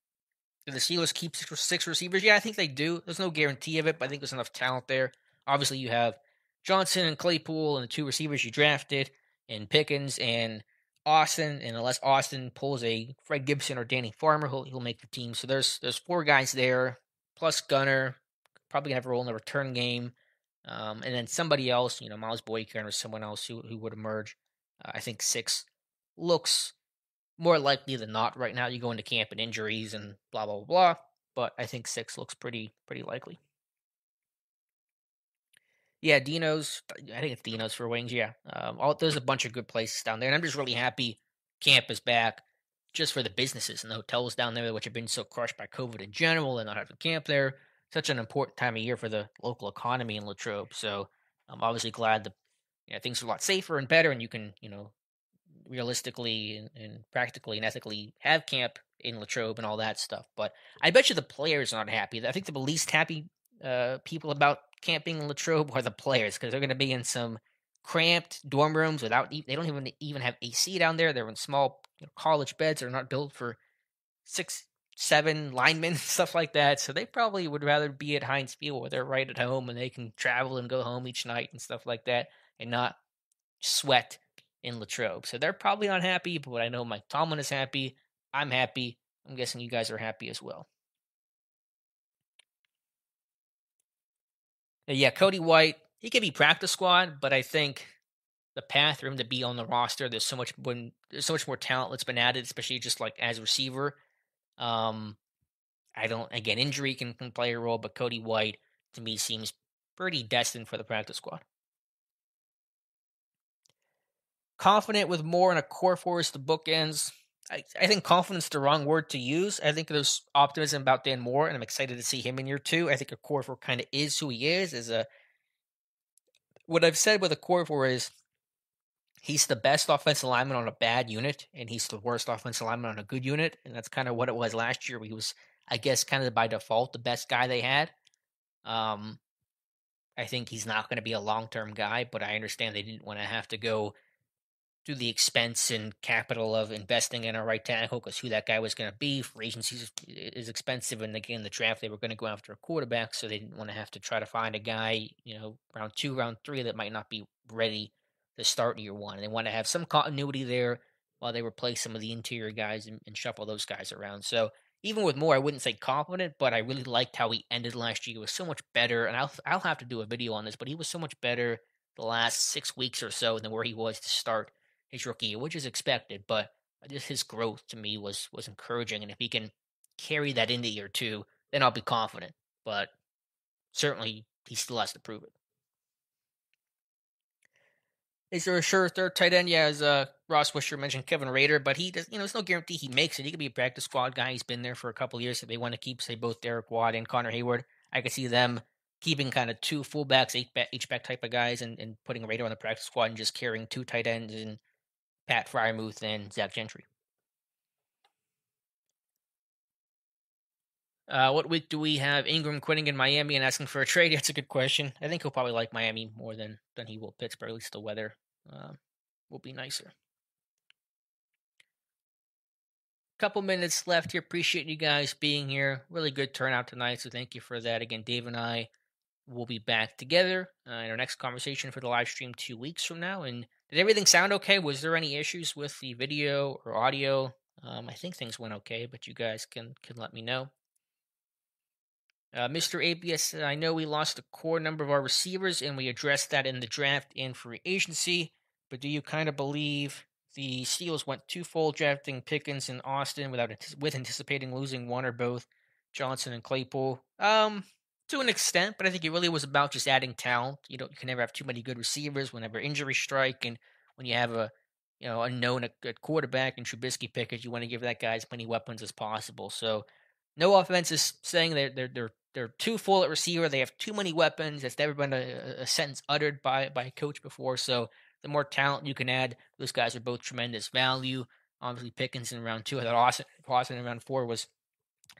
Do the Steelers keep six receivers? Yeah, I think they do. There's no guarantee of it, but I think there's enough talent there. Obviously, you have Johnson and Claypool and the two receivers you drafted, and Pickens and Austin. And unless Austin pulls a Fred Gibson or Danny Farmer, he'll make the team. So there's four guys there, plus Gunner. Probably gonna have a role in the return game. And then somebody else, Miles Boykin or someone else who would emerge. I think six looks more likely than not right now. You go into camp and injuries and blah blah blah. But I think six looks pretty likely. Yeah, Dino's. I think it's Dino's for wings. Yeah, there's a bunch of good places down there, and I'm just really happy camp is back, just for the businesses and the hotels down there, which have been so crushed by COVID in general, and not having camp there. Such an important time of year for the local economy in Latrobe. So I'm obviously glad that things are a lot safer and better, and you can realistically and practically and ethically have camp in Latrobe and all that stuff. But I bet you the players aren't happy. I think the least happy people about camping in Latrobe are the players because they're going to be in some cramped dorm rooms without. They don't even have AC down there. They're in small college beds. They're not built for 6, 7 linemen, stuff like that. So they probably would rather be at Heinz Field where they're right at home and they can travel and go home each night and stuff like that and not sweat in Latrobe. So they're probably unhappy, but I know Mike Tomlin is happy. I'm happy. I'm guessing you guys are happy as well. Yeah, Cody White, he could be practice squad, but I think the path for him to be on the roster, there's so much more talent that's been added, especially just like as a receiver. Um, I don't again injury can play a role, but Cody White to me seems pretty destined for the practice squad. Confident with more in a core force the bookends. I think confidence is the wrong word to use. I think there's optimism about Dan Moore, and I'm excited to see him in year two. I think a core four kind of is who he is. What I've said with a core four is He's the best offensive lineman on a bad unit, and he's the worst offensive lineman on a good unit, and that's kind of what it was last year. He was, I guess, kind of by default the best guy they had. Um, I think he's not going to be a long-term guy, but I understand they didn't want to have to go through the expense and capital of investing in a right tackle because who that guy was going to be. Free agency is expensive, and again, the draft they were going to go after a quarterback, so they didn't want to have to try to find a guy, round two, round three that might not be ready to start year one. And they want to have some continuity there while they replace some of the interior guys and shuffle those guys around. So even with Moore, I wouldn't say confident, but I really liked how he ended last year. He was so much better, and I'll have to do a video on this, but he was so much better the last 6 weeks or so than where he was to start his rookie year, which is expected, but just his growth to me was encouraging. And if he can carry that into year two, then I'll be confident. But certainly he still has to prove it. Is there a sure third tight end? Yeah, as Ross Wisher mentioned, Kevin Rader, but he does. There's no guarantee he makes it. He could be a practice squad guy. He's been there for a couple of years. If they want to keep, say, both Derek Watt and Connor Hayward, I could see them keeping kind of two fullbacks, H-back type of guys, and putting Rader on the practice squad and just carrying two tight ends and Pat Fryermuth and Zach Gentry. What week do we have Ingram quitting in Miami and asking for a trade? That's a good question. I think he'll probably like Miami more than he will Pittsburgh. At least the weather will be nicer. Couple minutes left here. Appreciate you guys being here. Really good turnout tonight, so thank you for that. Again, Dave and I will be back together in our next conversation for the live stream 2 weeks from now. And did everything sound okay? Was there any issues with the video or audio? I think things went okay, but you guys can let me know. Mr. ABS, I know we lost a core number of our receivers, and we addressed that in the draft and free agency. But do you kind of believe the Steelers went too full drafting Pickens and Austin with anticipating losing one or both Johnson and Claypool? To an extent, but I think it really was about just adding talent. You can never have too many good receivers whenever injuries strike, and when you have a unknown at quarterback and Trubisky Pickens, you want to give that guy as many weapons as possible. So no offense is saying they're too full at receiver. They have too many weapons. That's never been a sentence uttered by a coach before. So the more talent you can add, those guys are both tremendous value. Obviously, Pickens in round two. I thought Austin in round four was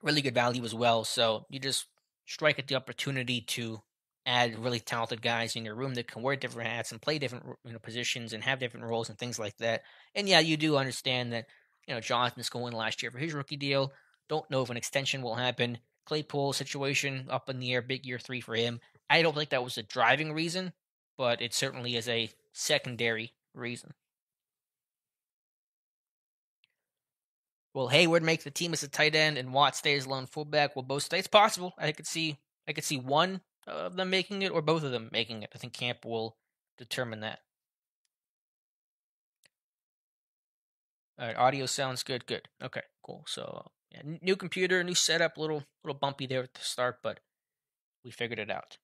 really good value as well. So you just strike at the opportunity to add really talented guys in your room that can wear different hats and play different positions and have different roles and things like that. And yeah, you do understand that Jonathan's going last year for his rookie deal. Don't know if an extension will happen. Claypool situation up in the air, big year 3 for him. I don't think that was a driving reason, but it certainly is a secondary reason. Will Hayward make the team as a tight end and Watt stay as lone fullback? Will both stay? It's possible. I could see one of them making it or both of them making it. I think camp will determine that. All right, audio sounds good. Good. Okay, cool. So yeah, new computer, new setup, little bumpy there at the start, but we figured it out.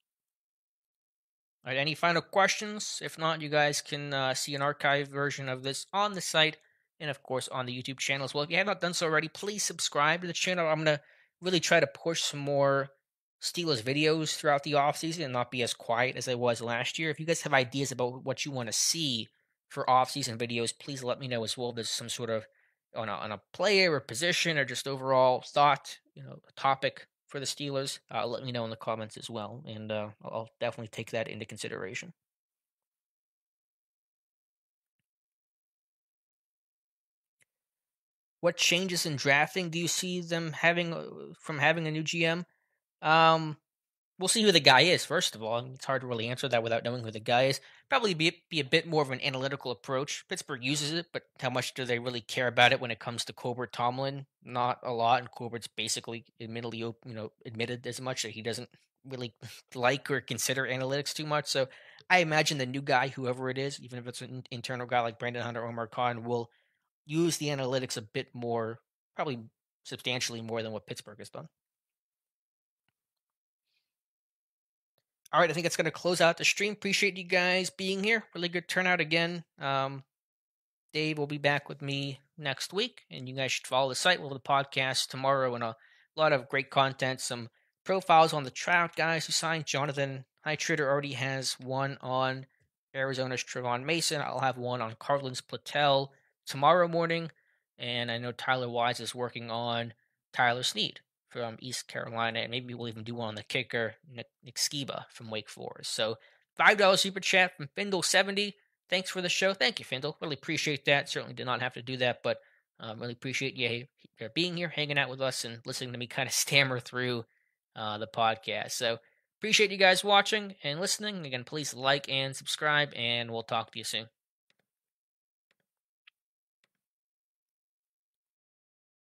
All right, any final questions? If not, you guys can see an archived version of this on the site and, of course, on the YouTube channel as well. If you have not done so already, please subscribe to the channel. I'm going to really try to push some more Steelers videos throughout the offseason and not be as quiet as I was last year. If you guys have ideas about what you want to see for offseason videos, please let me know as well. If there's some sort of on a player or position or just overall thought, a topic for the Steelers, let me know in the comments as well, and I'll definitely take that into consideration. What changes in drafting do you see them having from having a new GM? We'll see who the guy is, first of all. It's hard to really answer that without knowing who the guy is. Probably be a bit more of an analytical approach. Pittsburgh uses it, but how much do they really care about it when it comes to Colbert Tomlin? Not a lot, and Colbert's basically admitted as much that he doesn't really like or consider analytics too much. So I imagine the new guy, whoever it is, even if it's an internal guy like Brandon Hunter or Omar Khan, will use the analytics a bit more, probably substantially more than what Pittsburgh has done. All right, I think that's going to close out the stream. Appreciate you guys being here. Really good turnout again. Dave will be back with me next week, and you guys should follow the site. We'll have the podcast tomorrow and a lot of great content. Some profiles on the Trout guys who signed. Jonathan Heitritter already has one on Arizona's Trevon Mason. I'll have one on Carlin's Platel tomorrow morning. And I know Tyler Wise is working on Tyler Snead from East Carolina. And maybe we'll even do one on the kicker, Nick Skiba from Wake Forest. So $5 super chat from Findle70. Thanks for the show. Thank you, Findle. Really appreciate that. Certainly did not have to do that, but really appreciate you being here, hanging out with us, and listening to me kind of stammer through the podcast. So appreciate you guys watching and listening. Again, please like and subscribe, and we'll talk to you soon.